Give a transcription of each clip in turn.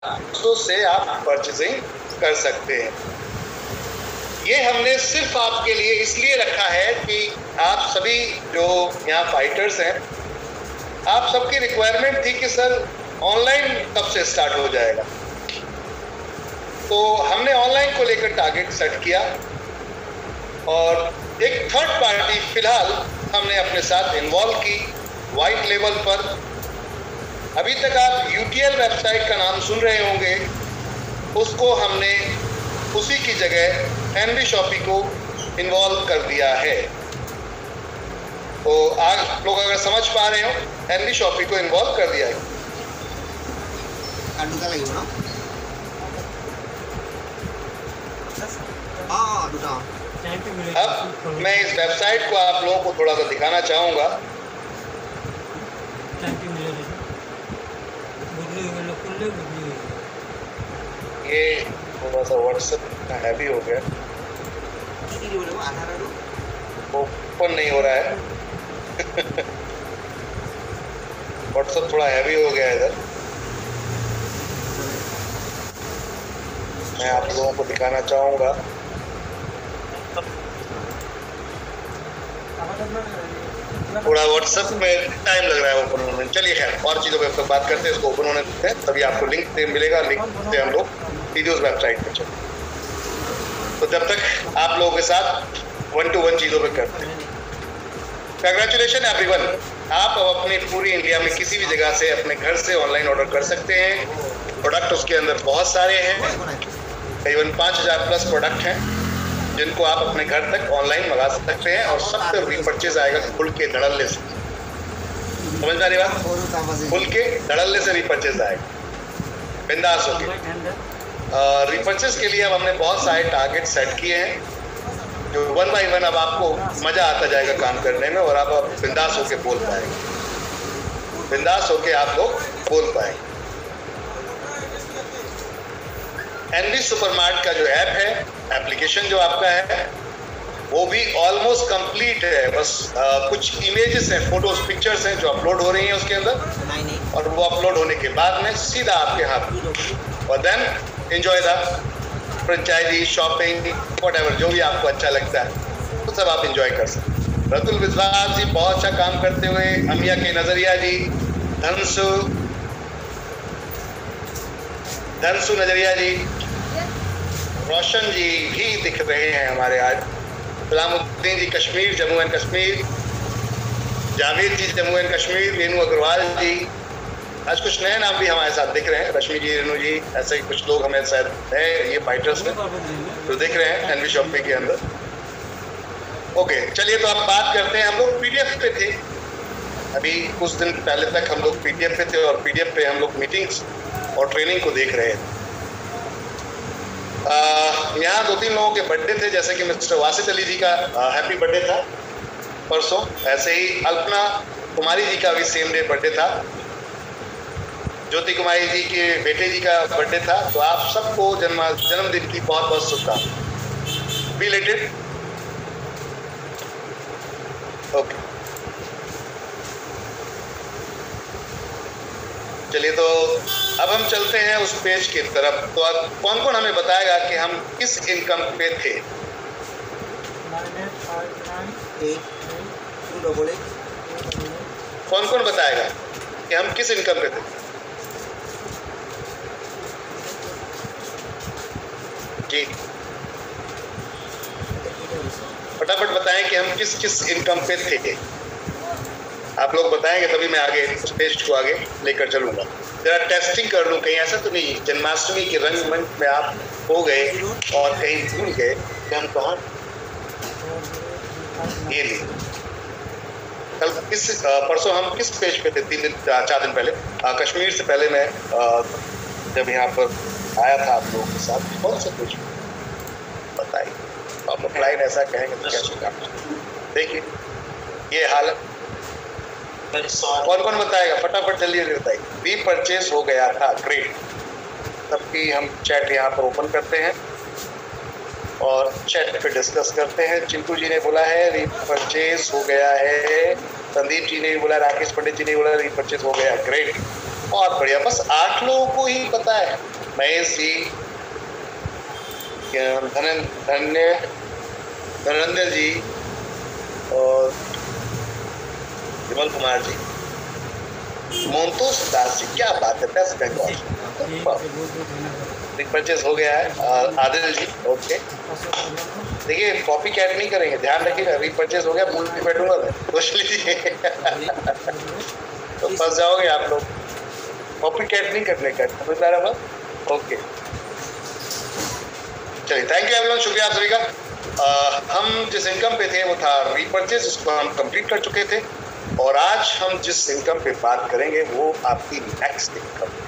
तो से आप परचेजिंग कर सकते हैं। ये हमने सिर्फ आपके लिए इसलिए रखा है कि आप सभी जो यहाँ फाइटर्स हैं, आप सबकी रिक्वायरमेंट थी कि सर ऑनलाइन कब से स्टार्ट हो जाएगा, तो हमने ऑनलाइन को लेकर टारगेट सेट किया और एक थर्ड पार्टी फिलहाल हमने अपने साथ इन्वॉल्व की वाइट लेवल पर। अभी तक आप UTL वेबसाइट का नाम सुन रहे होंगे, उसको हमने उसी की जगह एनवी शॉपी को इन्वॉल्व कर दिया है। तो आप लोग अगर समझ पा रहे हो, एनवी शॉपी को इन्वॉल्व कर दिया है। अब मैं इस वेबसाइट को आप लोगों को थोड़ा सा दिखाना चाहूँगा। ये थोड़ा सा व्हाट्सएप हैवी हो गया, ओपन नहीं हो रहा है। व्हाट्सएप थोड़ा हैवी हो गया है इधर। मैं आप लोगों को दिखाना चाहूँगा। थोड़ा व्हाट्सएप में टाइम लग रहा है ओपन होने में। चलिए खैर, और चीज़ों पे बात करते हैं, इसको ओपन होने देते हैं, तभी आपको लिंक मिलेगा। लिंक से हम लोग वीडियोस वेबसाइट पे चलते हैं। तो जब तक आप लोगों के साथ 1-to-1 चीज़ों पे करते हैं। कंग्रेचुलेशन एवरीवन, आप अब अपनी पूरी इंडिया में किसी भी जगह से अपने घर से ऑनलाइन ऑर्डर कर सकते हैं। प्रोडक्ट उसके अंदर बहुत सारे हैं, करीबन 5000 प्लस प्रोडक्ट हैं जिनको आप अपने घर तक ऑनलाइन मंगा सकते हैं और सब पे रीपरचेज आएगा खुल के धड़ल्ले से। समझ में आ रही बात? खुल के धड़ल्ले से रीपरचेज आएगा, बिंदास होके। रीपरचेज के लिए अब हमने बहुत सारे टारगेट सेट किए हैं, जो 1 बाय 1 अब आपको मजा आता जाएगा काम करने में और आप बिंदास होके बोल पाएंगे, बिंदास होके आप लोग बोल पाएंगे। एनवी सुपरमार्ट का जो ऐप है, एप्लीकेशन जो आपका है, वो भी ऑलमोस्ट कंप्लीट है। बस कुछ इमेजेस हैं, फोटोज, पिक्चर्स हैं जो अपलोड हो रही हैं उसके अंदर, और वो अपलोड होने के बाद में सीधा आपके हाथ, और then enjoy the franchise, shopping, whatever जो भी आपको अच्छा लगता है वो सब आप एंजॉय कर सकते हैं। रतुल विश्वास जी बहुत अच्छा काम करते हुए, अमिया के नजरिया जी, धनसु नजरिया जी, रोशन जी भी दिख रहे हैं हमारे आज, सलामुद्दीन जी कश्मीर, जम्मू एंड कश्मीर, जावेद जी जम्मू एंड कश्मीर, रेनू अग्रवाल जी, आज कुछ नए नाम भी हमारे साथ दिख रहे हैं, रश्मि जी, रेनू जी, ऐसे कुछ लोग हमें शायद है ये फाइटर्स में जो दिख रहे हैं एनवी शॉपी के अंदर। ओके, चलिए तो अब बात करते हैं। हम लोग PDF पे थे अभी कुछ दिन पहले तक, हम लोग PDF पे थे और PDF पे हम लोग मीटिंग्स और ट्रेनिंग को देख रहे थे। यहाँ 2-3 लोगों के बर्थडे थे, जैसे कि मिस्टर वासित अली जी का हैप्पी बर्थडे था परसों, ऐसे ही अल्पना कुमारी जी का भी सेम डे बर्थडे था, ज्योति कुमारी जी के बेटे जी का बर्थडे था। तो आप सबको जन्मदिन की बहुत बहुत शुभकामनाएं। बिलेटेड। ओके, चलिए तो अब हम चलते हैं उस पेज की तरफ। तो अब कौन कौन हमें बताएगा कि हम किस इनकम पे थे? कौन कौन बताएगा कि हम किस इनकम पे थे? जी फटाफट बताएं कि हम किस किस इनकम पे थे। आप लोग बताएंगे तभी मैं आगे उस पेज को आगे लेकर चलूंगा। जरा टेस्टिंग कर लूँ, कहीं ऐसा तो नहीं जन्माष्टमी के रंग मंच में आप हो गए और कहीं भूल गए कि हम कहाँ। ये लिए कल परसों हम किस पेज पे थे? 4 दिन पहले, कश्मीर से पहले मैं जब यहाँ पर आया था आप लोगों के साथ, कौन सा पेज बताइए। आप क्लाइंट ऐसा कहेंगे तो कैसे काम? देखिए ये हालत, कौन कौन बताएगा फटाफट जल्दी बताइए। रीपरचेज हो गया था, ग्रेट। तभी हम चैट यहाँ पर ओपन करते हैं और चैट पे डिस्कस करते हैं। चिंटू जी ने बोला है रीपरचेज हो गया है, संदीप जी ने भी बोला, राकेश पंडित जी ने बोला रीपरचेज हो गया, ग्रेट। बहुत बढ़िया, बस 8 लोगों को ही पता है, महेश जी, धनंजय जी और विमल कुमार जी, मोहनतोष दास जी, क्या बात है, बेस्ट बंगाल रिपरचेस हो गया है। आदिल जी, ओके, देखिए कॉपी कैट नहीं करेंगे, ध्यान रखिएगा, रिपरचेस हो गया, भूल भी बैठूंगा मैं, सोच लीजिए तो फंस जाओगे आप लोग, कॉपी कैट नहीं करने का, समझ आ रहा है? ओके, चलिए, थैंक यू एवरीवन, शुक्रिया आप सभी का। हम जिस इनकम पे थे वो था रीपरचेज, उसको हम कंप्लीट कर चुके थे, और आज हम जिस इनकम पे बात करेंगे वो आपकी नेक्स्ट इनकम है।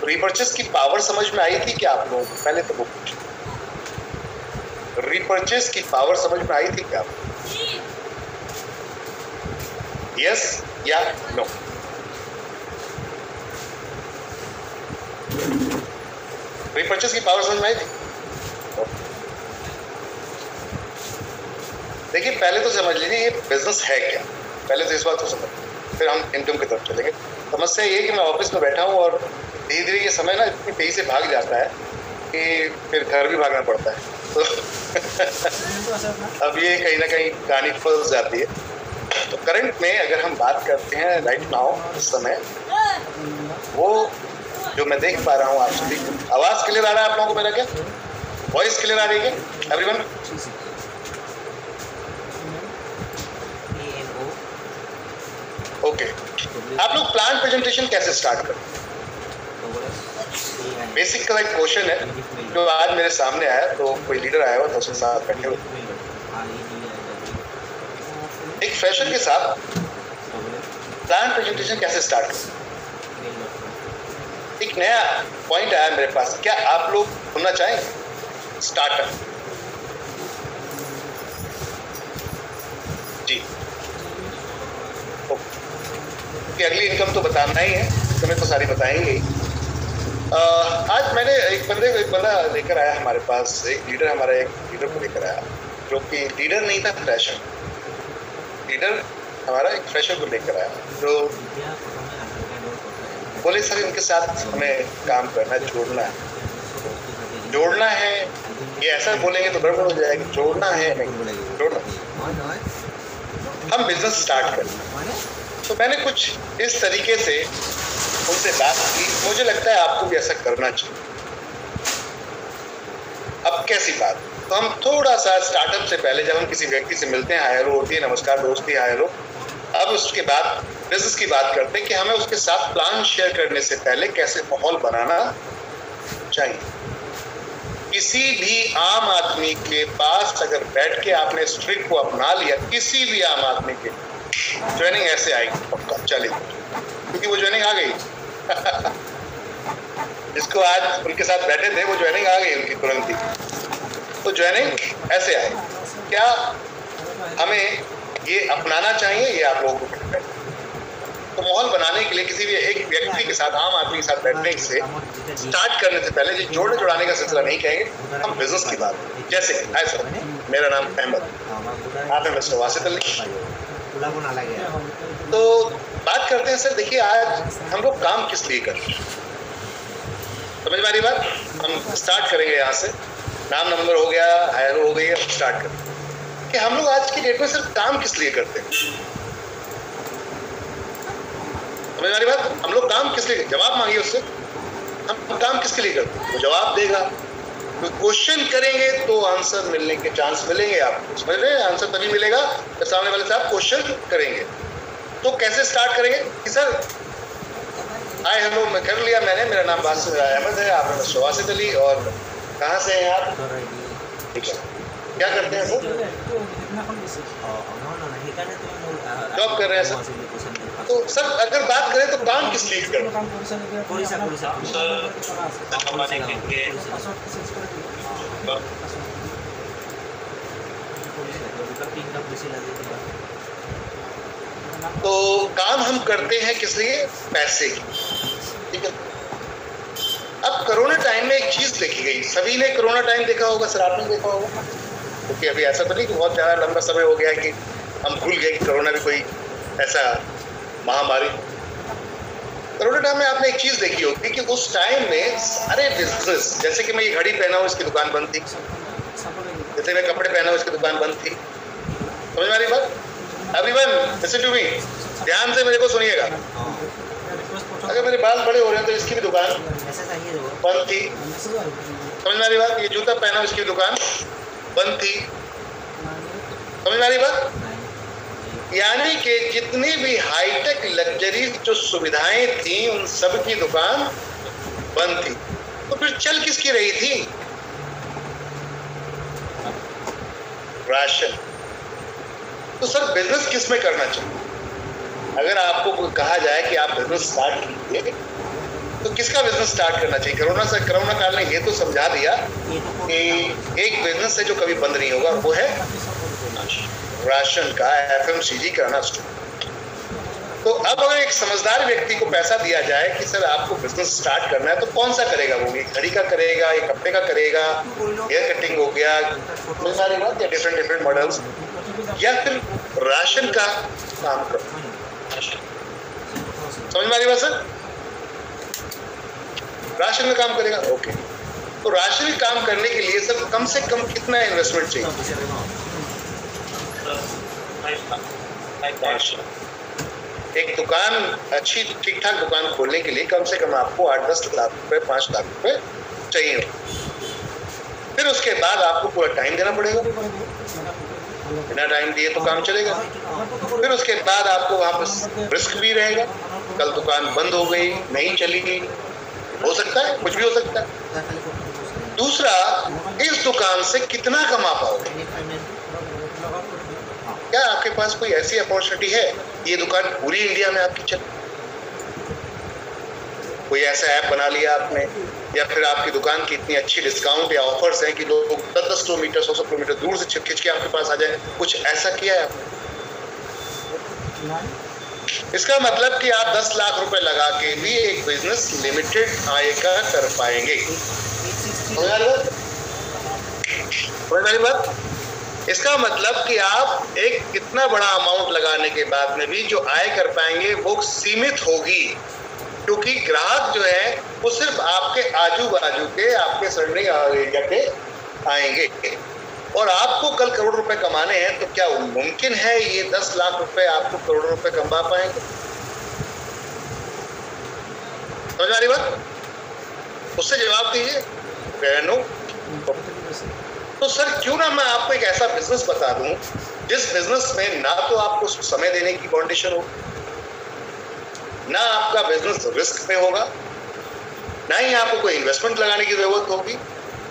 रीपरचेज की पावर समझ में आई थी क्या आप लोगों को? पहले तो वो पूछो, रीपरचेज की पावर समझ में आई थी क्या आपको? यस या नो? रीपरचेज की पावर समझ में आई थी? देखिए पहले तो समझ लीजिए ये बिजनेस है क्या, पहले तो इस बात को समझ, फिर हम इनकम की तरफ चलेंगे। समस्या ये कि मैं ऑफिस में बैठा हूँ और धीरे धीरे ये समय ना इतनी तेजी से भाग जाता है कि फिर घर भी भागना पड़ता है, तो अब ये कहीं ना कहीं कहानी फंस जाती है। तो करंट में अगर हम बात करते हैं राइट नाउ, इस समय वो जो मैं देख पा रहा हूँ, आप सभी आवाज क्लियर आ रहा है आप लोगों को मेरा? क्या वॉइस क्लियर आ रही है क्या एवरीवन? ओके, आप लोग प्लान प्रेजेंटेशन कैसे स्टार्ट करें? बेसिक का एक क्वेश्चन है जो आज मेरे सामने आया, तो कोई लीडर आया हुआ था, उसके साथ बैठे हुए, एक फ्रेशर के साथ प्लान प्रेजेंटेशन कैसे स्टार्ट करें? एक नया पॉइंट आया मेरे पास, क्या आप लोग सुनना चाहेंगे? स्टार्टर जी, कि अगली इनकम तो बताना ही है, समय तो सारी बताएंगे ही। आज मैंने एक बंदा लेकर आया हमारे पास, एक लीडर हमारा एक लीडर को लेकर आया, जो कि लीडर नहीं था, फ्रेशर। लीडर हमारा एक फ्रेशर को लेकर आया, जो बोले सर इनके साथ हमें काम करना है, जोड़ना है, ये ऐसा बोलेंगे तो गड़बड़ हो जाएगी, जोड़ना है, नहीं जोड़ना, हम बिजनेस स्टार्ट करें। तो मैंने कुछ इस तरीके से उनसे बात की, मुझे लगता है आपको भी ऐसा करना चाहिए। अब कैसी बात, तो हम थोड़ा सा स्टार्टअप से पहले जब हम किसी व्यक्ति से मिलते हैं, हाय हेलो होती है, नमस्कार दोस्ती, हाय हेलो, अब उसके बाद बिजनेस की बात करते हैं कि हमें उसके साथ प्लान शेयर करने से पहले कैसे माहौल बनाना चाहिए। किसी भी आम आदमी के पास अगर बैठ के आपने इस ट्रिक को अपना लिया, किसी भी आम आदमी के ज्वाइनिंग ऐसे आएगी पक्का, चलेगी, क्योंकि वो ज्वाइनिंग आ गई जिसको आज उनके साथ बैठे थे, वो ज्वाइनिंग आ गई उनकी तुरंत ही, तो ज्वाइनिंग ऐसे आए। क्या हमें ये अपनाना चाहिए, ये आप लोगों को पता है। तो माहौल बनाने के लिए किसी भी एक व्यक्ति के साथ, आम आदमी के साथ बैठने से स्टार्ट करने से पहले ये जोड़ने जोड़ाने का सिलसिला नहीं कहेंगे, हम बिजनेस की बात, जैसे हाय सर, मेरा नाम अहमद, आप हैं मिस्टर वासित अली। तो बात करते हैं सर, देखिए आज हम लोग काम किस लिए करते हैं, समझ में आ रही बात? हम स्टार्ट करेंगे यहाँ से, नाम नंबर हो गया, हायर हो गई, अब स्टार्ट करें कि हम लोग आज की डेट में सिर्फ काम किस लिए करते हैं। समझ में आ रही बात? हम लोग काम किस लिए, जवाब मांगिए उससे, हम काम किसके लिए करते हैं, वो जवाब देगा। तो क्वेश्चन करेंगे तो आंसर मिलने के चांस मिलेंगे आपको, समझ रहे हैं? आंसर तभी मिलेगा जब सामने वाले से आप क्वेश्चन करेंगे। तो कैसे स्टार्ट करेंगे कि सर हाय हेलो मैं कर लिया मैंने, मेरा नाम वासित अहमद है, आप मिस्टर वासित अली, और कहाँ से हैं आप? ठीक है, क्या करते हैं सर? जॉब कर रहे हैं सर। तो सर अगर बात करें तो काम किस लिए करें? तो काम हम करते हैं किस लिए? पैसे की, ठीक है। अब कोरोना टाइम में एक चीज देखी गई, सभी ने कोरोना टाइम देखा होगा सर, आपने देखा होगा, क्योंकि अभी ऐसा तो नहीं कि बहुत ज़्यादा लंबा समय हो गया है कि हम भूल गए कि कोरोना भी कोई ऐसा महामारी। करोड़ों टाइम में आपने एक चीज देखी होगी कि उस टाइम में सारे बिजनेस, जैसे कि मैं ये घड़ी पहना हूँ इसकी दुकान बंद थी, जैसे मैं कपड़े पहना हूँ इसकी दुकान बंद थी। समझ में आ रही बात? एवरीवन लिसन टू मी, ध्यान से मेरे को सुनिएगा। अगर मेरे बाल बड़े हो रहे हैं तो इसकी भी दुकान बंद थी। समझ में आ रही बात? ये जूता पहना हूँ इसकी दुकान बंद थी। समझ में आ रही बात? यानी कि जितनी भी हाईटेक लग्जरी जो सुविधाएं थी उन सब की दुकान बंद थी। तो फिर चल किसकी रही थी? राशन। तो सर बिजनेस किस में करना चाहिए? अगर आपको कहा जाए कि आप बिजनेस स्टार्ट कीजिए तो किसका बिजनेस स्टार्ट करना चाहिए? कोरोना काल ने ये तो समझा दिया कि एक बिजनेस है जो कभी बंद नहीं होगा, वो है राशन का, FMCG किराना स्टोर। तो अब अगर एक समझदार व्यक्ति को पैसा दिया जाए कि सर आपको बिजनेस स्टार्ट करना है, तो कौन सा करेगा? वो ये घड़ी का करेगा, ये कपड़े का करेगा, हेयर कटिंग हो गया, बहुत सारी बात या डिफरेंट मॉडल्स, या फिर राशन का काम करेगा? समझ में आ रही बात सर? राशन में काम करेगा, ओके। तो राशन में काम करने के लिए सर कम से कम कितना इन्वेस्टमेंट चाहिए? एक दुकान, अच्छी ठीक ठाक दुकान खोलने के लिए कम से कम आपको 8-10 लाख रुपए, 5 लाख रुपए चाहिए। फिर उसके बाद आपको पूरा टाइम देना पड़ेगा। बिना टाइम दिए तो काम चलेगा। फिर उसके बाद आपको वहां पर रिस्क भी रहेगा, कल दुकान बंद हो गई, नहीं चली, हो सकता है, कुछ भी हो सकता है। दूसरा, इस दुकान से कितना कमा पाओगे? क्या आपके पास कोई ऐसी अपॉर्चुनिटी है ये दुकान पूरी इंडिया में आपकी चले? कोई ऐसा ऐप बना लिया आपने, या फिर आपकी दुकान की इतनी अच्छी डिस्काउंट या ऑफर्स हैं कि लोग 10-10 किलोमीटर, 100 किलोमीटर दूर से खिंच के आपके पास आ जाए? कुछ ऐसा किया है आपने? इसका मतलब कि आप 10 लाख रुपए लगा के भी एक बिजनेस लिमिटेड आय का कर पाएंगे। बात इसका मतलब कि आप एक कितना बड़ा अमाउंट लगाने के बाद में भी जो आय कर पाएंगे वो सीमित होगी, क्योंकि ग्राहक जो है वो सिर्फ आपके आजू बाजू के, आपके सराउंडिंग एरिया के आएंगे। और आपको कल करोड़ रुपए कमाने हैं, तो क्या मुमकिन है ये 10 लाख रुपए आपको करोड़ रुपए कमा पाएंगे? समझ आ रही बात? उससे जवाब दीजिए, नो। तो सर क्यों ना मैं आपको एक ऐसा बिजनेस बता दूं जिस बिजनेस में ना तो आपको समय देने की कंडीशन हो, ना आपका बिजनेस रिस्क पे होगा, ना ही आपको कोई इन्वेस्टमेंट लगाने की जरूरत होगी,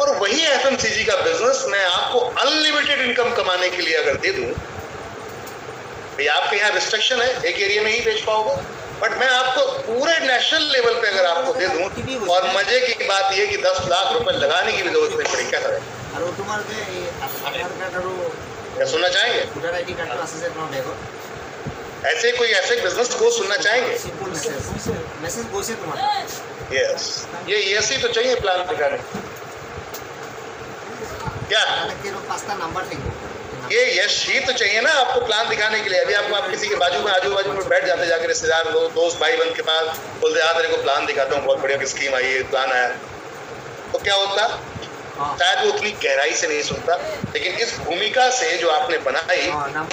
और वही FMCG का बिजनेस मैं आपको अनलिमिटेड इनकम कमाने के लिए अगर दे दूं, भाई आपके यहाँ रिस्ट्रिक्शन है, एक एरिया में ही बेच पाओगे, बट मैं आपको पूरे नेशनल लेवल पे अगर आपको दे दूं, और मजे की बात यह कि 10 लाख रुपए लगाने की भी जरूरत नहीं पड़ेगी। क्या करें? क्या सुनना चाहेंगे? ऐसे बिजनेस को सुनना चाहेंगे? यस, ये यस ही तो चाहिए प्लान दिखाने। क्या ये यश ही तो चाहिए ना आपको प्लान दिखाने के लिए? अभी आप किसी के आजू बाजू में बैठ जाते, जाकर रिश्तेदार लोग, दोस्त, भाई बहन के पास बोलते हैं तेरे को प्लान दिखाता हूँ, बहुत बढ़िया स्कीम आई है, प्लान आया, तो क्या होता? शायद वो उतनी गहराई से नहीं सुनता, लेकिन इस भूमिका से जो आपने बनाई,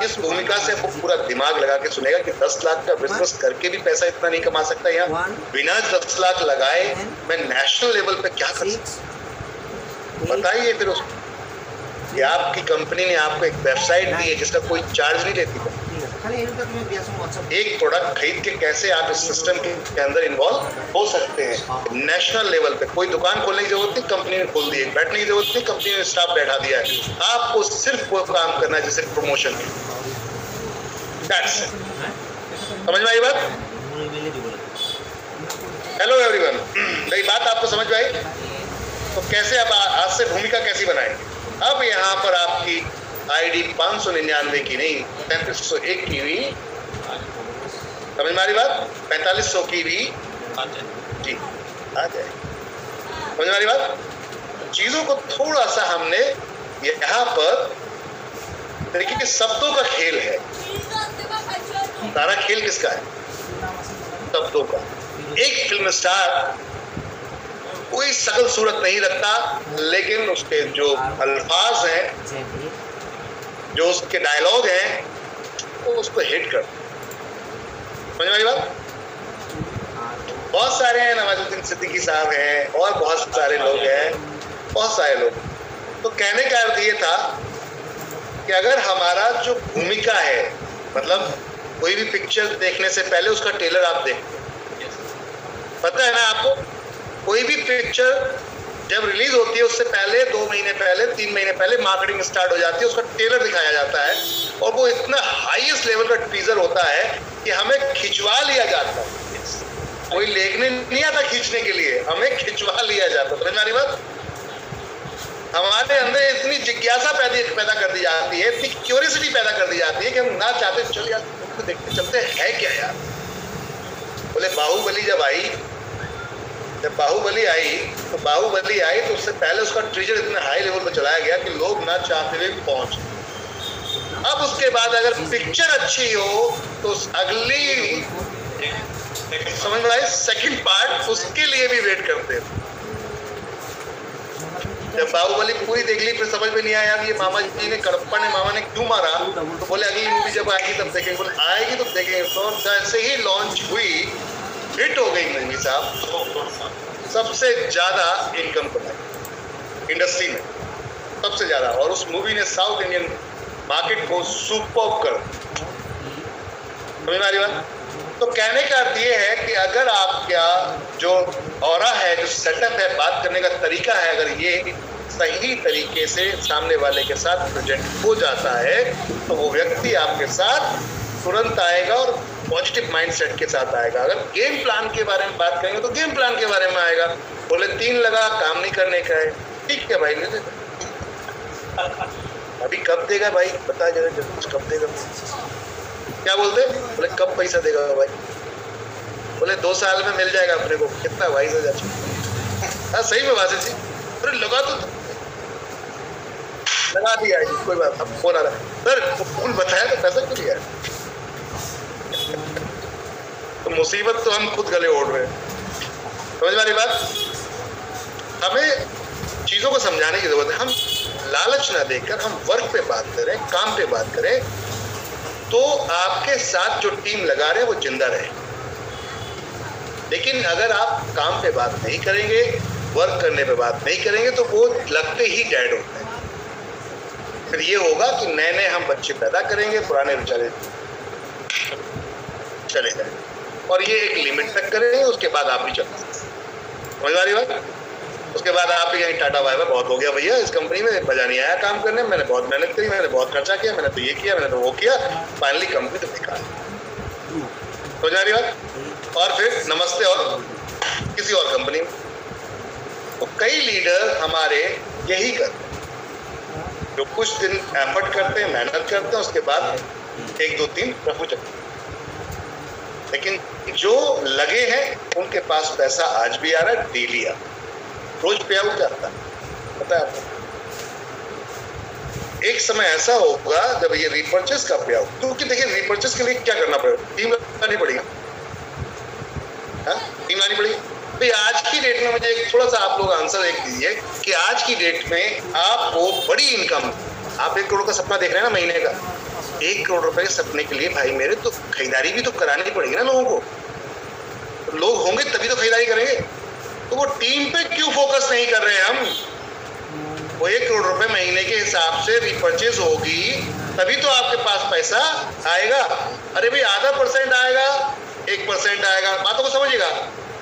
इस भूमिका से वो पूरा दिमाग लगा के सुनेगा कि 10 लाख का बिजनेस करके भी पैसा इतना नहीं कमा सकता, यहाँ बिना 10 लाख लगाए मैं नेशनल लेवल पे क्या कर सकता? बताइए फिर उसको कि आपकी कंपनी ने आपको एक वेबसाइट दी है जिसका कोई चार्ज नहीं लेती है। एक प्रोडक्ट खरीद के कैसे आप इस सिस्टम के अंदर इन्वॉल्व हो सकते हैं नेशनल लेवल पे? कोई दुकान खोलने की जरूरत नहीं, कंपनी ने खोल दी है। बैठने की जरूरत नहीं, कंपनी ने स्टाफ बैठा दिया है। आपको सिर्फ वो काम करना है जैसे प्रमोशन। समझ में आई बात? हेलो एवरीवन, मेरी बात आपको समझ में आई? तो कैसे अब आज से भूमिका कैसी बनाएंगे? अब यहाँ पर आपकी ID 599 की नहीं, 3501 की भी, समझ में आ रही बात? 4500 की भी जी आ जाए। समझ में आ रही बात? चीजों को थोड़ा सा हमने यहाँ पर देखिए, शब्दों का खेल है। सारा खेल किसका है? शब्दों का। एक फिल्म स्टार कोई शकल सूरत नहीं रखता, लेकिन उसके जो अल्फाज हैं, जो उसके डायलॉग हैं, वो उसको हिट कर। समझ में आई बात? बहुत सारे हैं, नवाजुद्दीन सिद्दीकी साहब हैं और बहुत सारे लोग हैं, बहुत सारे लोग। तो कहने का अर्थ ये था कि अगर हमारा जो भूमिका है, मतलब कोई भी पिक्चर देखने से पहले उसका ट्रेलर आप देखते हैं, पता है ना आपको, कोई भी पिक्चर जब रिलीज होती है उससे पहले 2 महीने पहले, 3 महीने पहले मार्केटिंग स्टार्ट हो जाती है, उसका ट्रेलर दिखाया जाता है और वो इतना हाईएस्ट लेवल का टीजर होता है कि हमें खिंचवा लिया जाता है। कोई लेखने नहीं आता खींचने के लिए, हमें खिंचवा लिया जाता है। समझ में आ रही बात? हमारे अंदर इतनी जिज्ञासा पैदा कर दी जाती है, इतनी क्यूरियोसिटी पैदा कर दी जाती है कि हम ना चाहते चल यार तो देखते चलते है क्या यार। बोले बाहुबली जब बाहुबली आई तो उससे पहले उसका ट्रेजर इतना हाई लेवल पर चलाया गया कि लोग ना चाहते हुए पहुंचे। अब उसके बाद अगर पिक्चर अच्छी हो तो अगली, समझ में आए, सेकंड पार्ट उसके लिए भी वेट करते हैं। जब बाहुबली पूरी देख ली फिर समझ में नहीं आया यार ये मामा जी ने, कडप्पा ने मामा ने क्यों मारा, तो बोले अगली मूवी जब आएगी तब देखेंगे। बोले आएगी तो देखेंगे। तो जैसे ही लॉन्च हुई, हिट हो गई मूवी साहब, सबसे ज्यादा इनकम कमाई इंडस्ट्री में, सबसे ज्यादा। और उस मूवी ने साउथ इंडियन मार्केट को सुपर्ब कर। समझ में आ रही बात? तो कहने का अर्थ ये है कि अगर आपका जो ऑरा है, जो सेटअप है, बात करने का तरीका है, अगर ये सही तरीके से सामने वाले के साथ प्रेजेंट हो जाता है तो वो व्यक्ति आपके साथ तुरंत आएगा और पॉजिटिव माइंडसेट के साथ आएगा। अगर गेम प्लान के बारे में बात करेंगे तो गेम प्लान के बारे में आएगा। बोले 3 लगा, काम नहीं करने का है, ठीक है भाई, ले ले। अभी कब देगा भाई, बता जरा, जब कब देगा? क्या बोलते? बोले कब पैसा देगा भाई? बोले 2 साल में मिल जाएगा अपने को। कितना भाई से जा? हाँ सही में वासे जी, अरे लगा तो लगा दिया है, कोई बात। अब फोन आ रहा है, सर फूल बताया तो पैसा क्यों लिया? तो मुसीबत तो हम खुद गले ओढ़ रहे हैं। समझ में आ रही बात? हमें चीजों को समझाने की जरूरत है। हम लालच ना देकर हम वर्क पे बात करें, काम पे बात करें, तो आपके साथ जो टीम लगा रहे हैं वो जिंदा रहे। लेकिन अगर आप काम पे बात नहीं करेंगे, वर्क करने पे बात नहीं करेंगे, तो वो लगते ही डेड होते हैं। फिर ये होगा कि नए नए हम बच्चे पैदा करेंगे, पुराने बेचारे चले जाए, और ये एक लिमिट तक करेंगे, उसके बाद आप भी चलते हैं। समझ आ रही बात? उसके बाद आप ही कहीं टाटा बाय बाय, बहुत हो गया भैया, इस कंपनी में मजा नहीं आया काम करने में, मैंने बहुत मेहनत करी, मैंने बहुत खर्चा किया, मैंने तो ये किया, मैंने तो वो किया, फाइनली कंपनी तो बेकार। समझ आ रही बात? और फिर नमस्ते और किसी और कंपनी में। तो कई लीडर हमारे यही करते हैं, जो कुछ दिन एफर्ट करते हैं, मेहनत करते हैं, उसके बाद 1 2 3 रफू चक्कर। लेकिन जो लगे हैं उनके पास पैसा आज भी आ रहा है, डेली आ, रोज पे आउट जाता है, पता है आपको? एक समय ऐसा होगा जब ये रिपर्चेस का पे आउट, क्योंकि देखिए रिपर्चेस के लिए क्या करना पड़ेगा, टीम लानी पड़ेगी, टीम लानी पड़ेगी। तो आज की डेट में मुझे थोड़ा सा आप लोग आंसर एक दीजिए कि आज की डेट में आपको बड़ी इनकम, आप 1 करोड़ का सपना देख रहे हैं ना महीने का, 1 करोड़ रुपए के सपने के लिए भाई मेरे तो खरीदारी भी तो करानी पड़ेगी ना लोगों को। तो लोग होंगे तभी तो खरीदारी करेंगे। तो वो टीम पे क्यों फोकस नहीं कर रहे हैं हम? वो 1 करोड़ रुपए महीने के हिसाब से रिपर्चेज होगी तभी तो आपके पास पैसा आएगा। अरे भाई आधा % आएगा, 1% आएगा, बातों को समझिएगा।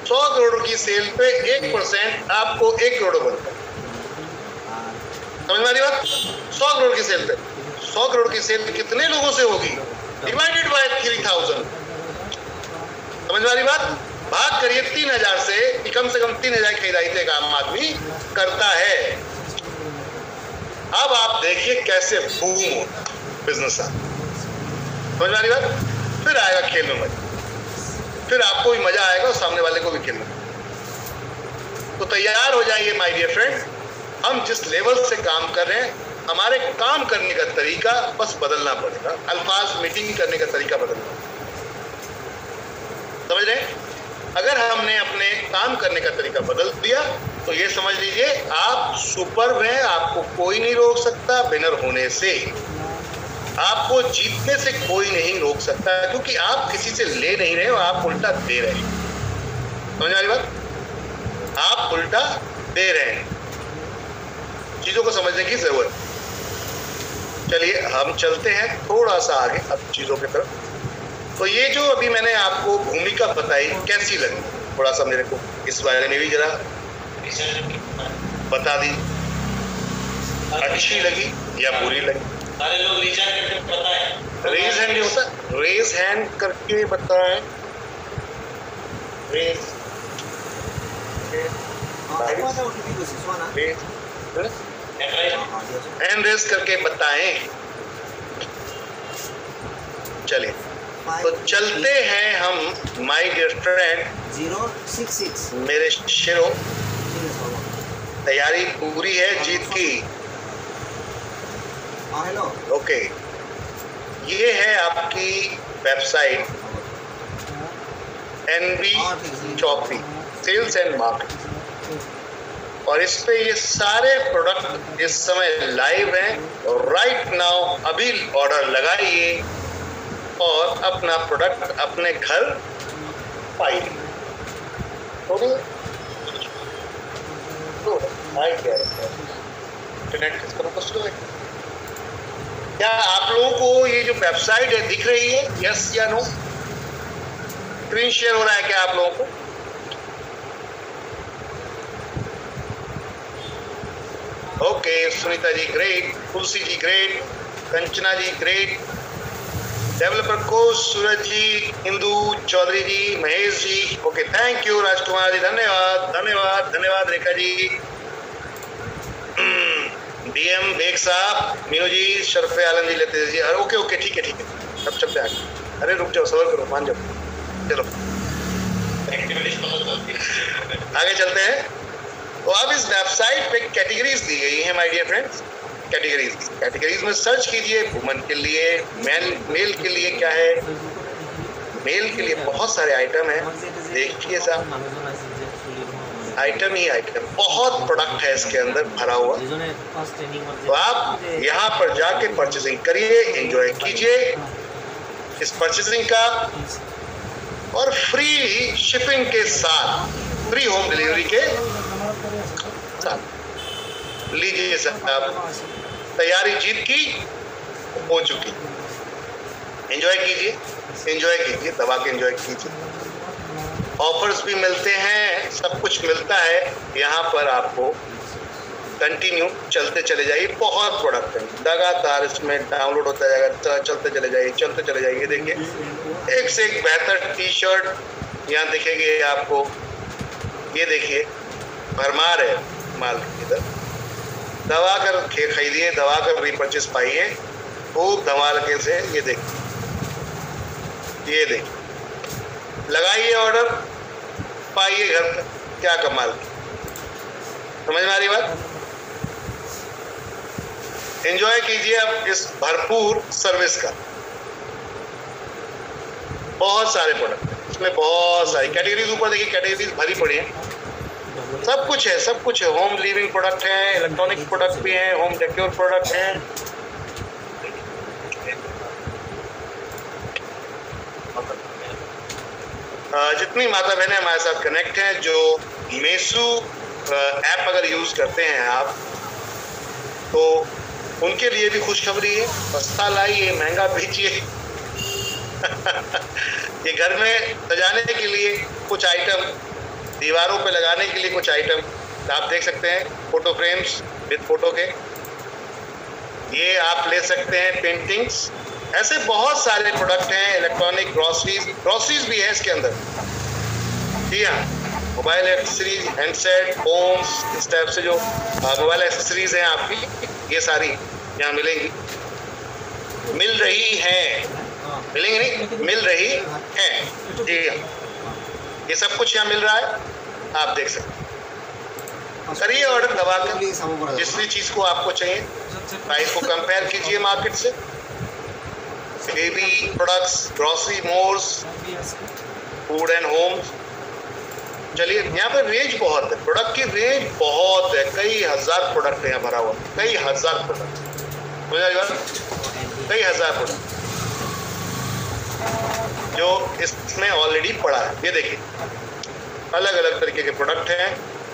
100 करोड़ की सेल पे 1% आपको 1 करोड़ बनता है। समझ में आ रही बात? 100 करोड़ की सेल पे 100 करोड़ की सेल कितने लोगों से होगी? Divided by 3000। समझ में आ रही बात? भाग करिए 3000 से कि कम 3000 खरीदारी तो एक आम आदमी करता है। अब आप देखिए कैसे बूम होता बिजनेस। समझ में आ रही बात? फिर आएगा खेल में मजा, फिर आपको भी मजा आएगा और सामने वाले को भी खेलना। तो तैयार हो जाइए माय डियर फ्रेंड, हम जिस लेवल से काम कर रहे हैं, हमारे काम करने का तरीका बस बदलना पड़ेगा, अल्फाज मीटिंग करने का तरीका बदलना। समझ रहे हैं? अगर हमने अपने काम करने का तरीका बदल दिया तो ये समझ लीजिए आप सुपर हैं, आपको कोई नहीं रोक सकता विनर होने से, आपको जीतने से कोई नहीं रोक सकता, क्योंकि आप किसी से ले नहीं रहे हो, आप उल्टा दे रहे हैं। समझ आ रही बात? आप उल्टा दे रहे हैं, चीजों को समझने की जरूरत। चलिए हम चलते हैं थोड़ा सा आगे अब चीजों की तरफ। तो ये जो अभी मैंने आपको भूमिका बताई कैसी लगी, थोड़ा सा मेरे को इस बारे में भी जरा बता दी, अच्छी लगी या बुरी लगी? सारे लोग रीचार्ज करके बताएं। रेज हैंड नहीं होता, रेज हैंड करके बताएं। रेज हैंड रेज करके बताएं। चलिए तो चलते हैं हम माय डियर फ्रेंड 066 मेरे शेरों, तैयारी पूरी है जीत की? हेलो ओके, ये है आपकी वेबसाइट NB चौपी सेल्स एंड मार्केटिंग, और इस पे ये सारे प्रोडक्ट इस समय लाइव हैं। राइट नाउ अभी ऑर्डर लगाइए और अपना प्रोडक्ट अपने घर पाइए। इंटरनेट किस तरह स्लो है? क्या आप लोगों को ये जो वेबसाइट है दिख रही है? यस या नो? स्क्रीन शेयर हो रहा है क्या आप लोगों को? Okay, Sunita ji great, Tulsi ji great, Kanchana ji great, developer coach Suraj ji, Hindu Chaudhary ji, Mahesh ji, okay thank you, Rajkumar ji धन्यवाद धन्यवाद धन्यवाद, रेखा जी, DM बेग साहब, मीनू जी, शरफे आलम जी, लेते जी, अरे ओके ओके ठीक है सब चलते आगे। अरे रुक जाओ, सबर करो, मान जाओ, चलो आगे चलते हैं। तो अब इस वेबसाइट पे कैटेगरीज दी गई हैं माय डियर फ्रेंड्स। कैटेगरीज में सर्च कीजिए। वुमन के लिए, मेल के लिए क्या है? मेल के लिए बहुत सारे आइटम हैं, देखिए साहब, आइटम ही आइटम, बहुत प्रोडक्ट है इसके अंदर भरा हुआ। तो आप यहाँ पर जाके परचेसिंग करिए, एंजॉय कीजिए इस परचेसिंग का, और फ्री शिपिंग के साथ, फ्री होम डिलीवरी के साथ लीजिए साहब। तैयारी जीत की हो चुकी, एंजॉय कीजिए, दबा के एंजॉय कीजिए। ऑफर्स भी मिलते हैं, सब कुछ मिलता है यहाँ पर, आपको कंटिन्यू चलते चले जाइए। बहुत प्रोडक्ट है, लगातार इसमें डाउनलोड होता जाएगा, चलते चले जाइए। देखिए एक से एक बेहतर टी शर्ट यहाँ दिखेगी आपको, ये देखिए भरमार है माल इधर। दबा कर खरीदिए, दबा कर रिपर्चेस पाइए खूब धमाल के से। ये देखिए लगाइए ऑर्डर, पाइए घर पर, क्या कमाल। समझ में आ रही बात? एंजॉय कीजिए अब इस भरपूर सर्विस का। बहुत सारे प्रोडक्ट इसमें, बहुत सारी कैटेगरीज, ऊपर देखिए कैटेगरीज भरी पड़ी हैं, सब कुछ है। होम लिविंग प्रोडक्ट हैं, इलेक्ट्रॉनिक प्रोडक्ट भी हैं, होम डेकोर प्रोडक्ट हैं। जितनी माता बहनें हमारे साथ कनेक्ट हैं, जो मेसू ऐप अगर यूज़ करते हैं आप, तो उनके लिए भी खुशखबरी है। सस्ता लाइए, महंगा बेचिए। ये घर में सजाने के लिए कुछ आइटम, दीवारों पे लगाने के लिए कुछ आइटम आप देख सकते हैं, फोटो फ्रेम्स विद फोटो के, ये आप ले सकते हैं। पेंटिंग्स, ऐसे बहुत सारे प्रोडक्ट हैं। इलेक्ट्रॉनिक ग्रॉसरीज भी है इसके अंदर। जी हाँ, मोबाइल एक्सेसरीज, हैंडसेट, फोन्स, इस टाइप से जो मोबाइल एक्सेसरीज हैं आपकी, ये सारी यहाँ मिलेंगी, मिल रही हैं, मिलेंगी नहीं, मिल रही हैं। जी हाँ, ये सब कुछ यहाँ मिल रहा है, आप देख सकते हैं। करिए ऑर्डर दबाकर, जिस भी चीज़ को आपको चाहिए, प्राइस को कंपेयर कीजिए मार्केट से। बेबी प्रोडक्ट्स, ग्रॉसरी, मोर्स, फूड एंड होम, चलिए, यहाँ पर रेंज बहुत है, प्रोडक्ट की रेंज बहुत है, कई हजार प्रोडक्ट यहाँ भरा हुआ, कई हजार प्रोडक्ट, कई हजार प्रोडक्ट जो इसमें ऑलरेडी पड़ा है। ये देखिए, अलग अलग तरीके के प्रोडक्ट हैं,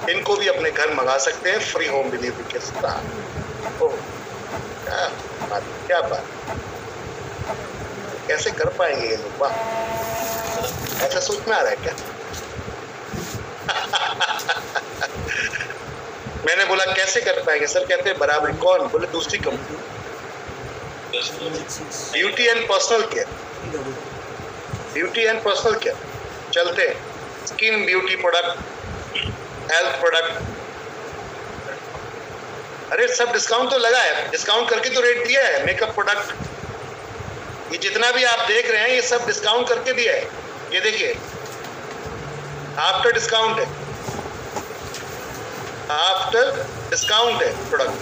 इनको भी अपने घर मंगा सकते हैं फ्री होम डिलीवरी के साथ। ओह, क्या बात, कैसे कर पाएंगे ये लोग, वाह, ऐसा सोच में आ रहा है क्या? मैंने बोला कैसे कर पाएंगे सर, कहते हैं बराबरी। कौन? बोले दूसरी company, beauty and personal care, beauty and personal care चलते हैं, skin beauty product, health product. अरे सब डिस्काउंट तो लगा है, डिस्काउंट करके तो रेट दिया है। मेकअप प्रोडक्ट, ये जितना भी आप देख रहे हैं ये सब डिस्काउंट करके दिया है। ये देखिए, आफ्टर डिस्काउंट है, आफ्टर डिस्काउंट है प्रोडक्ट।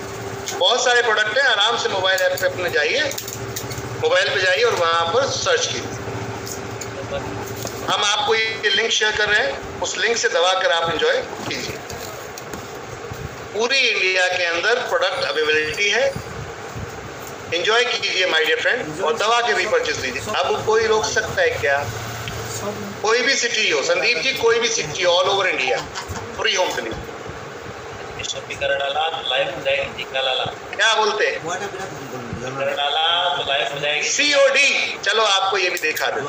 बहुत सारे प्रोडक्ट हैं, आराम से मोबाइल ऐप पे अपने जाइए, मोबाइल पे जाइए और वहां पर सर्च कीजिए। हम आपको ये लिंक शेयर कर रहे हैं, उस लिंक से दबा कर आप एंजॉय कीजिए। पूरी इंडिया के अंदर प्रोडक्ट अवेलेबिलिटी है, एंजॉय कीजिए माय डियर फ्रेंड, और दबा के भी परचेज लीजिए। अब कोई रोक सकता है क्या? कोई भी सिटी हो संदीप जी, कोई भी city, all over India free home delivery. क्या बोलते हैं? COD, चलो आपको ये भी दिखा दो,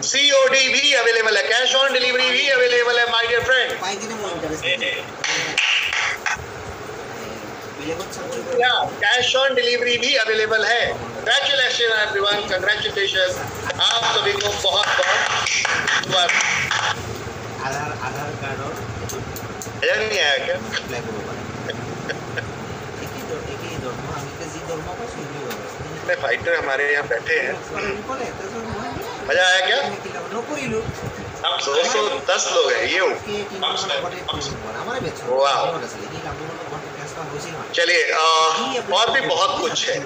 COD भी अवेलेबल है, कैश ऑन डिलीवरी भी अवेलेबल है my dear friend. Cash on delivery भी अवेलेबल है। कंग्रेचुलेशन एवरीवन, कंग्रेचुलेशन आप सभी को बहुत बहुत। आधार कार्ड और नहीं आया क्या? फाइटर हमारे यहाँ बैठे हैं, मजा आया क्या? हम 210 लोग हैं, ये वाह। चलिए, और भी बहुत कुछ है,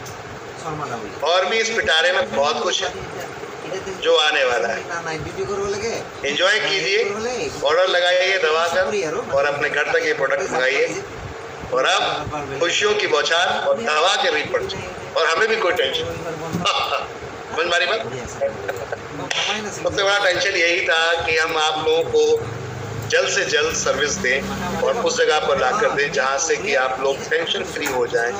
और भी इस पिटारे में बहुत कुछ है जो आने वाला है। एंजॉय कीजिए, ऑर्डर लगाइए दवा कर, और अपने घर तक ये प्रोडक्ट मंगाइए, और अब खुशियों की बौछार और दवा के भी पड़ जाए, और हमें भी कोई टेंशन। समझ मारी बात? सबसे बड़ा टेंशन यही था कि हम आप लोगों को जल्द से जल्द सर्विस दें और उस जगह पर ला कर दें जहाँ से कि आप लोग टेंशन फ्री हो जाएं,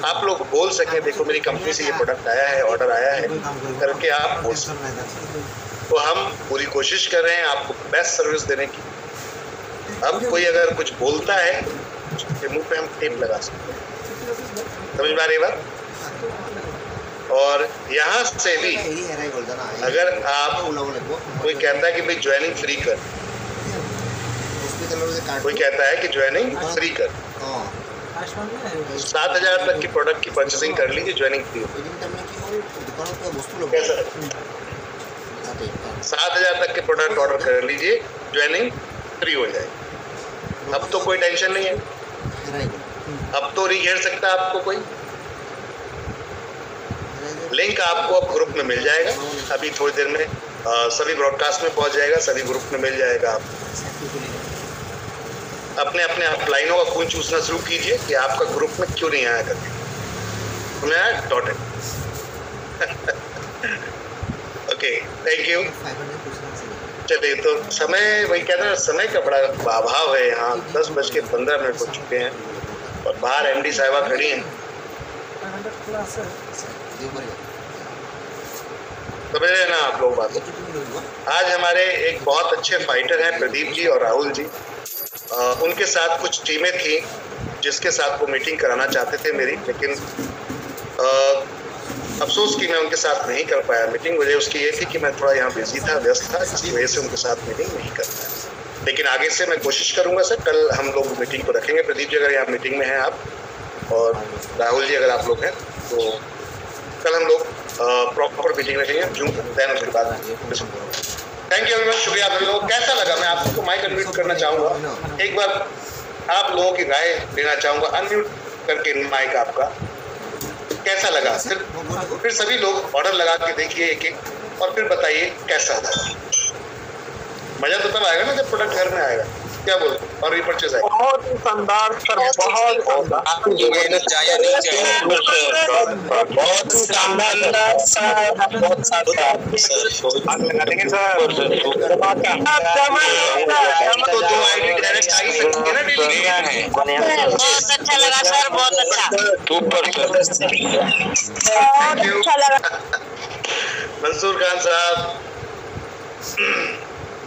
आप लोग बोल सकें देखो मेरी कंपनी से ये प्रोडक्ट आया है, ऑर्डर आया है करके आप बोल सकें। तो हम पूरी कोशिश कर रहे हैं आपको बेस्ट सर्विस देने की। अब कोई अगर कुछ बोलता है उसके मुंह पे हम टेप लगा सकते हैं, समझ में आ रही बात? और यहाँ से भी अगर आप कोई कहता है कि भाई ज्वाइनिंग फ्री कर, कोई कहता है कि ज्वाइनिंग फ्री कर, 7,000 तक की प्रोडक्ट की परचेसिंग कर लीजिए, ज्वाइनिंग फ्री हो। कैसा? 7,000 तक के प्रोडक्ट ऑर्डर कर लीजिए, ज्वाइनिंग फ्री हो जाए। अब तो कोई टेंशन नहीं है, अब तो नहीं घेर सकता आपको कोई। लिंक आपको अब ग्रुप में मिल जाएगा, अभी थोड़ी देर में सभी ब्रॉडकास्ट में पहुंच जाएगा, सभी ग्रुप में मिल जाएगा। आप अपने अपने अपलाइनों का खून चूसना शुरू कीजिए कि आपका ग्रुप में क्यों नहीं आया करके। मैं आया dot in. Okay, thank you. चलिए, तो समय वही कहते हैं, समय का बड़ा अभाव है यहाँ। 10:15 हो चुके हैं और बाहर MD साहिबा खड़ी हैं। समझ रहे हैं ना आप लोग बात? आज हमारे एक बहुत अच्छे फाइटर हैं प्रदीप जी और राहुल जी, उनके साथ कुछ टीमें थी जिसके साथ वो मीटिंग कराना चाहते थे मेरी, लेकिन अफसोस कि मैं उनके साथ नहीं कर पाया मीटिंग। वजह उसकी ये थी कि मैं थोड़ा यहाँ बिजी था, व्यस्त था, इसकी वजह से उनके साथ मीटिंग नहीं कर पाया। लेकिन आगे से मैं कोशिश करूँगा सर, कल हम लोग मीटिंग को रखेंगे। प्रदीप जी अगर यहाँ मीटिंग में हैं आप, और राहुल जी अगर आप लोग हैं, तो कल हम लोग प्रॉपर मीटिंग रखेंगे जूम देन उसके बाद। थैंक यू वेरी मच, शुक्रिया आप लोगों को। कैसा लगा? मैं आपको माइक अनम्यूट करना चाहूँगा, एक बार आप लोगों की राय लेना चाहूँगा। अनम्यूट करके माइक आपका कैसा लगा? फिर सभी लोग ऑर्डर लगा के देखिए एक एक, और फिर बताइए कैसा लगा। मजा तो तब आएगा ना जब प्रोडक्ट घर में आएगा। क्या बोलते हैं? और रीपरचेज आएगा। बहुत ही शानदार सर, बहुत शानदार। आपकी मेहनत जाया नहीं जाएगी। बहुत शानदार सर, बहुत शानदार सर। आग लगा देंगे सर। तो तुम आईडी डायरेक्ट आ ही सकती है ना डेली। बहुत अच्छा लगा सर, बहुत अच्छा। Super sir. बहुत अच्छा लगा। मंसूर खान साहब,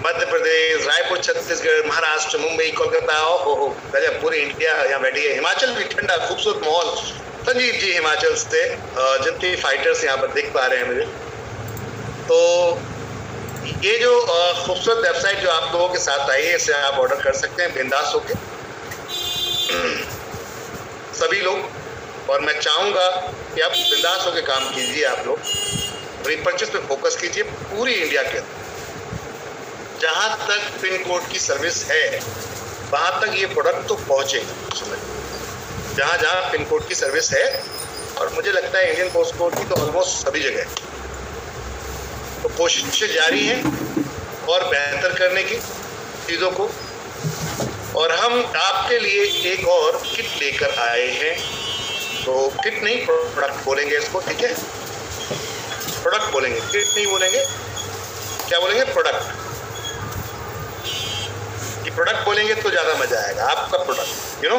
मध्य प्रदेश, रायपुर, छत्तीसगढ़, महाराष्ट्र, मुंबई, कोलकाता, हो गजब, पूरी इंडिया यहाँ बैठी है। हिमाचल भी ठंडा खूबसूरत माहौल। संजीव जी हिमाचल से, जितने फाइटर्स यहाँ पर देख पा रहे हैं मुझे, तो ये जो खूबसूरत वेबसाइट जो आप लोगों के साथ आई है, इसे आप ऑर्डर कर सकते हैं बिंदास होके सभी लोग। और मैं चाहूँगा कि आप बिंदास होके काम कीजिए, आप लोग रीपरचेस पे फोकस कीजिए पूरी इंडिया के अंदर। जहाँ तक पिन कोड की सर्विस है वहाँ तक ये प्रोडक्ट तो पहुँचेगा। समझ, जहाँ जहाँ पिन कोड की सर्विस है, और मुझे लगता है इंडियन पोस्ट कोड की तो ऑलमोस्ट सभी जगह है। तो कोशिशें जारी हैं और बेहतर करने की चीज़ों को। और हम आपके लिए एक और किट लेकर आए हैं। तो किट नहीं, प्रोडक्ट बोलेंगे इसको, ठीक है? प्रोडक्ट बोलेंगे, किट नहीं बोलेंगे। क्या बोलेंगे? प्रोडक्ट। कि प्रोडक्ट बोलेंगे तो ज़्यादा मजा आएगा, आपका प्रोडक्ट, यू नो।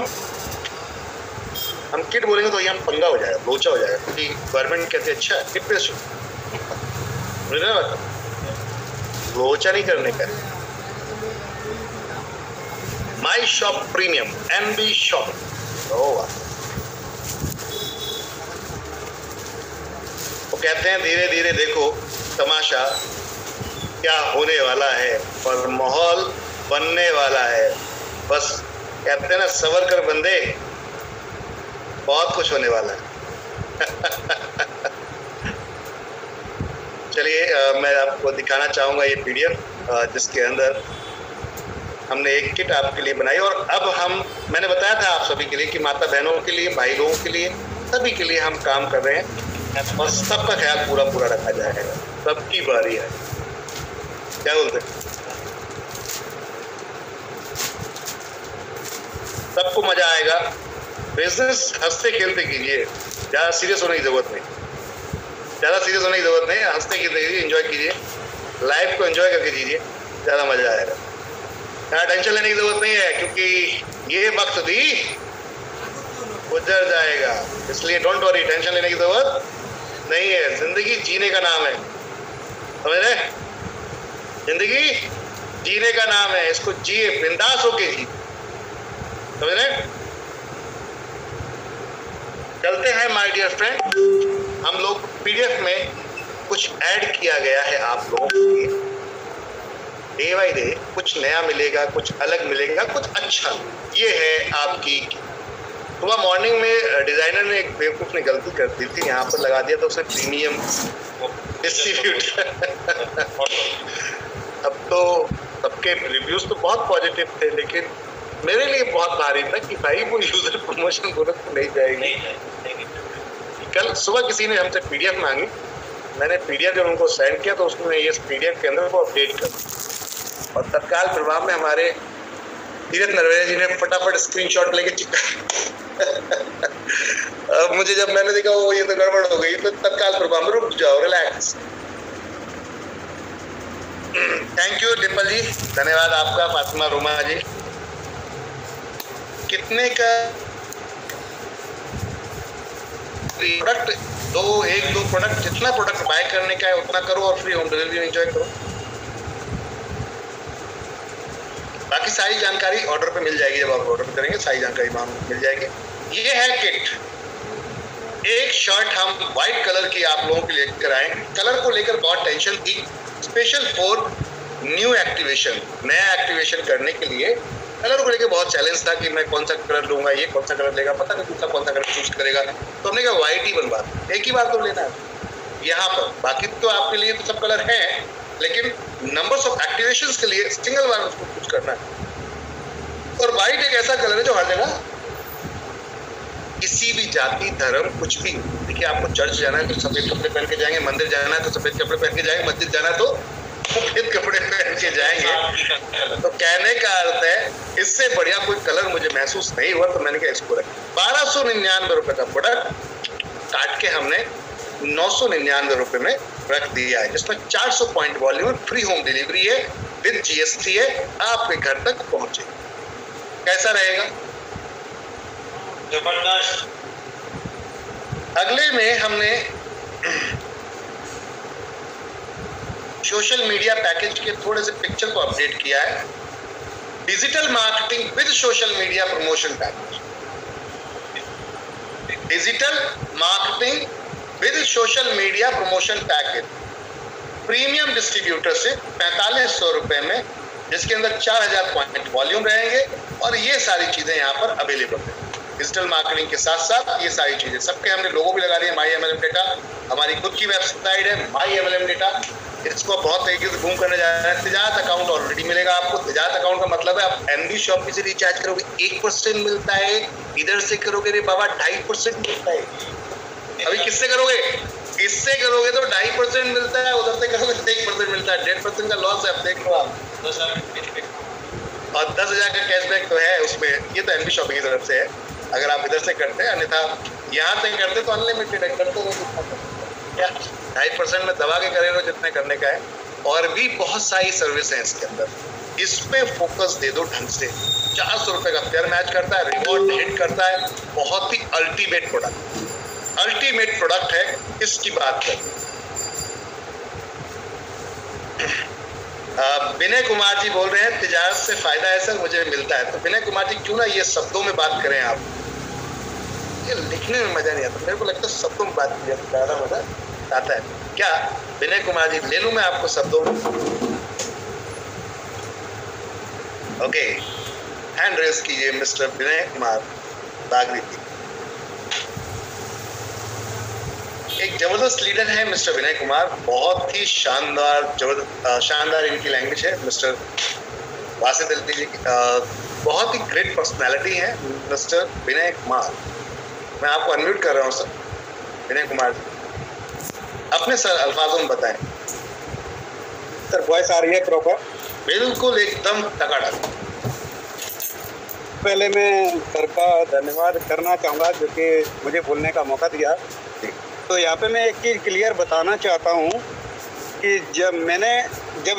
हम किट बोलेंगे तो यहाँ पंगा हो जाएगा, लोचा हो जाएगा, क्योंकि गवर्नमेंट कहते हैं अच्छा किट पे मुझे ना लोचा नहीं करने का। My shop premium, MB shop. वो कहते हैं धीरे धीरे देखो तमाशा क्या होने वाला है, और माहौल बनने वाला है। बस कहते हैं ना, सबर कर बंदे, बहुत कुछ होने वाला है। चलिए मैं आपको दिखाना चाहूँगा ये PDF जिसके अंदर हमने एक किट आपके लिए बनाई। और अब मैंने बताया था आप सभी के लिए कि माता बहनों के लिए, भाई लोगों के लिए, सभी के लिए हम काम कर रहे हैं और सबका ख्याल पूरा रखा जाएगा। सबकी बारी है। क्या बोलते हैं? सबको मजा आएगा। बिजनेस हंसते खेलते कीजिए, ज़्यादा सीरियस होने की जरूरत नहीं। हंसते खेलते कीजिए, एंजॉय कीजिए, लाइफ को एंजॉय करके कीजिए, ज़्यादा मजा आएगा। ज़्यादा टेंशन लेने की जरूरत नहीं है, क्योंकि ये वक्त भी गुजर जाएगा। इसलिए डोंट वरी, टेंशन लेने की जरूरत नहीं है। जिंदगी जीने का नाम है, समझ रहे? जिंदगी जीने का नाम है, इसको जिए, बिंदास होके जी, समझ रहे? चलते हैं माय डियर फ्रेंड। हम लोग PDF में कुछ ऐड किया गया है आप लोगों के लिए। डे बाई डे कुछ नया मिलेगा, कुछ अलग मिलेगा, कुछ अच्छा। ये है आपकी। सुबह मॉर्निंग में डिजाइनर ने एक बेवकूफ़ ने गलती कर दी थी, यहाँ पर लगा दिया था उसने प्रीमियम डिस्ट्रीब्यूटर। अब तो सबके रिव्यूज तो बहुत पॉजिटिव थे, लेकिन मेरे लिए बहुत भारी था कि भाई वो यूजर प्रमोशन बोनस तो नहीं जाएगी। कल सुबह किसी ने हमसे PDF मांगी, मैंने PDF जब उनको सेंड किया तो उसने ये PDF के अंदर वो अपडेट कर, और तत्काल प्रभाव में हमारे तीरथ नरवरे जी ने फटाफट स्क्रीनशॉट लेके चिपका। अब मुझे जब मैंने देखा वो ये तो गड़बड़ हो गई, तो तत्काल प्रभाव में रुक जाओ, रिलैक्स। थैंक यू डिम्पल जी, धन्यवाद आपका। फातिमा रोमा जी, कितने का प्रोडक्ट? एक दो प्रोडक्ट, जितना प्रोडक्ट बाय करने का है उतना करो और फ्री होम डिलीवरी एंजॉय करो। बाकी सारी जानकारी ऑर्डर पे मिल जाएगी, जब आप ऑर्डर करेंगे सारी जानकारी वहाँ मिल जाएगी। ये है किट। एक शर्ट हम व्हाइट कलर की आप लोगों के लेकर आए। कलर को लेकर बहुत टेंशन थी, स्पेशल फॉर न्यू एक्टिवेशन, नया एक्टिवेशन करने के लिए कलर को लेकर बहुत चैलेंज था कि मैं कौन सा कलर लूंगा, ये कौन सा कलर लेगा, पता नहीं दूसरा कौन सा कलर चूज करेगा। तो हमने कहा व्हाइट ही बनवा, एक ही बार तो लेना है यहाँ पर। बाकी तो आपके लिए तो सब कलर हैं, लेकिन नंबर्स ऑफ एक्टिवेशंस के लिए सिंगल बार उसको चूज करना है। और व्हाइट एक ऐसा कलर है जो हर जगह, किसी भी जाति, धर्म, कुछ भी। देखिए, आपको चर्च जाना है तो सफेद कपड़े पहन के जाएंगे, मंदिर जाना है तो सफेद कपड़े पहन के जाएंगे, मस्जिद जाना है तो सफेद कपड़े पहन के जाएंगे। तो कहने का अर्थ है इससे बढ़िया कोई कलर मुझे महसूस नहीं हुआ, तो मैंने कहा इसको रख। 1299 रुपए का प्रोडक्ट काट के हमने 999 रुपए में रख दिया है, जिसमें 400 point volume, free home delivery है, विद जीएसटी है, आपके घर तक पहुंचे। कैसा रहेगा? जबरदस्त। अगले में हमने सोशल मीडिया पैकेज के थोड़े से पिक्चर को अपडेट किया है। Digital marketing with social media promotion package, digital marketing with social media promotion package, premium distributor से 4500 रुपए में, जिसके अंदर 4000 पॉइंट वॉल्यूम रहेंगे और ये सारी चीजें यहाँ पर अवेलेबल है। डिजिटल मार्केटिंग के साथ साथ ये सारी चीजें, सबके हमने लोगो भी लगा दिए। माई MLM डेटा हमारी खुद की वेबसाइट है, माई MLM डेटा। इसको बहुत तरीके से बूम करने जा रहे हैं। तिजारत अकाउंट ऑलरेडी मिलेगा आपको। तिजारत अकाउंट का मतलब है आप NB शॉपी से रिचार्ज करोगे 1% मिलता है, इधर से करोगे रे बाबा 2.5% मिलता है। अभी किससे करोगे? इससे करोगे तो 2.5% मिलता है, उधर से करोगे तो 1% मिलता है। 1.5% का लॉस है, अब देख लो आप। और 10,000 का कैशबैक तो है उसमें। ये तो NB शॉपिंग की तरफ से है, अगर आप इधर से करते हैं, अन्यथा यहाँ से करते तो अनलिमिटेड है, करते रहो क्या 2.5% में दबा के करे जितने करने का है। और भी बहुत सारी सर्विस है इसके अंदर, इस पे फोकस दे दो ढंग से। 400 रुपए का फेयर मैच करता है, रिवॉर्ड हिट करता है, बहुत ही अल्टीमेट प्रोडक्ट है। इसकी बात करें, विनय कुमार जी बोल रहे हैं तिजारत से फायदा है सर, मुझे मिलता है। तो विनय कुमार जी क्यों ना ये शब्दों में बात करें आप, ये लिखने में मजा नहीं आता, मेरे को लगता है शब्दों में बात की ज्यादा मजा आता है। क्या विनय कुमार जी ले लूं मैं आपको शब्दों में? ओके, हैंड रेस कीजिए मिस्टर विनय कुमार बागरीती। एक जबरदस्त लीडर है मिस्टर विनय कुमार, बहुत ही शानदार इनकी लैंग्वेज है। मिस्टर वासिद अली जी बहुत ही ग्रेट पर्सनालिटी है मिस्टर विनय कुमार। मैं आपको अनम्यूट कर रहा हूँ सर। विनय कुमार जी अपने सर अल्फाजों में बताएं। सर वॉइस आ रही है प्रॉपर? बिल्कुल एकदम टकाटक। पहले मैं सर का धन्यवाद करना चाहूँगा जो कि मुझे बोलने का मौका दिया। तो यहाँ पे मैं एक चीज़ क्लियर बताना चाहता हूँ कि जब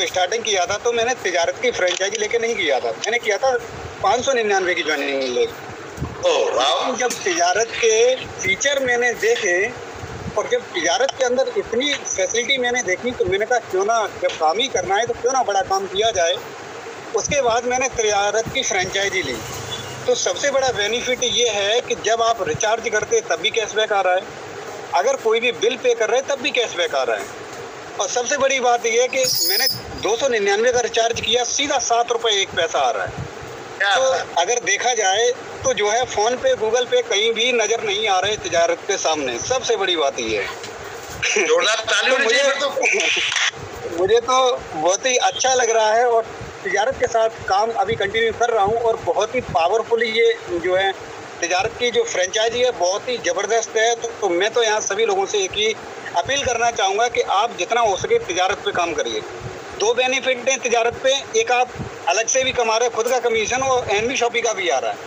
स्टार्टिंग किया था तो मैंने तिजारत की फ्रेंचाइजी लेके नहीं किया था, मैंने किया था 599 की ज्वाइनिंग लेके। जब तिजारत के फीचर मैंने देखे और जब तिजारत के अंदर इतनी फैसिलिटी मैंने देखी तो मैंने कहा क्यों ना, जब काम ही करना है तो क्यों ना बड़ा काम किया जाए। उसके बाद मैंने तिजारत की फ्रेंचाइजी ली। तो सबसे बड़ा बेनिफिट ये है कि जब आप रिचार्ज करते तब भी कैशबैक आ रहा है, अगर कोई भी बिल पे कर रहे हैं तब भी कैशबैक आ रहा है। और सबसे बड़ी बात यह है कि मैंने 299 का रिचार्ज किया, सीधा 7 रुपये 1 पैसा आ रहा है। तो अगर देखा जाए तो जो है फ़ोन पे, गूगल पे कहीं भी नज़र नहीं आ रहे तिजारत के सामने। सबसे बड़ी बात ये है। जोरदार ताली होनी चाहिए तो। मुझे तो बहुत ही अच्छा लग रहा है और तिजारत के साथ काम अभी कंटिन्यू कर रहा हूँ और बहुत ही पावरफुल ये जो है तिजारत की जो फ्रेंचाइजी है बहुत ही ज़बरदस्त है। तो मैं तो यहाँ सभी लोगों से एक ही अपील करना चाहूँगा कि आप जितना हो सके तिजारत पे काम करिए। 2 बेनिफिट हैं तिजारत पे, एक आप अलग से भी कमा रहे हैं खुद का कमीशन, और NB शॉपी का भी आ रहा है,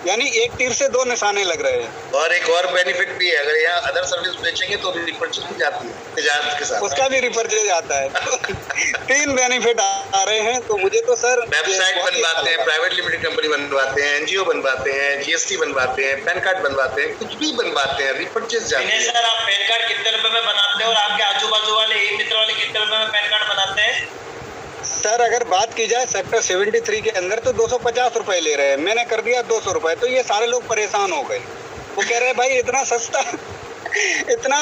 यानी एक तीर से 2 निशाने लग रहे हैं। और एक और बेनिफिट भी है, अगर यहाँ अदर सर्विस बेचेंगे तो रिपर्चेज भी जाती है तिजारत के साथ, उसका भी रिपर्चेज आता है। 3 बेनिफिट आ रहे हैं। तो मुझे तो सर वेबसाइट बनवाते हैं, प्राइवेट लिमिटेड कंपनी बनवाते हैं, NGO बनवाते हैं, GST बनवाते हैं, पैन कार्ड बनवाते हैं, कुछ भी बनवाते हैं, रिपर्चेज जाती है। सर आप पैन कार्ड कितने रुपए में बनाते हैं और आपके आजू बाजू वाले मित्र वाले कितने रुपए में पैन कार्ड बनाते हैं? सर अगर बात की जाए सेक्टर 73 के अंदर तो 250 रुपए ले रहे हैं, मैंने कर दिया 200 रुपए। तो ये सारे लोग परेशान हो गए, वो कह रहे हैं भाई इतना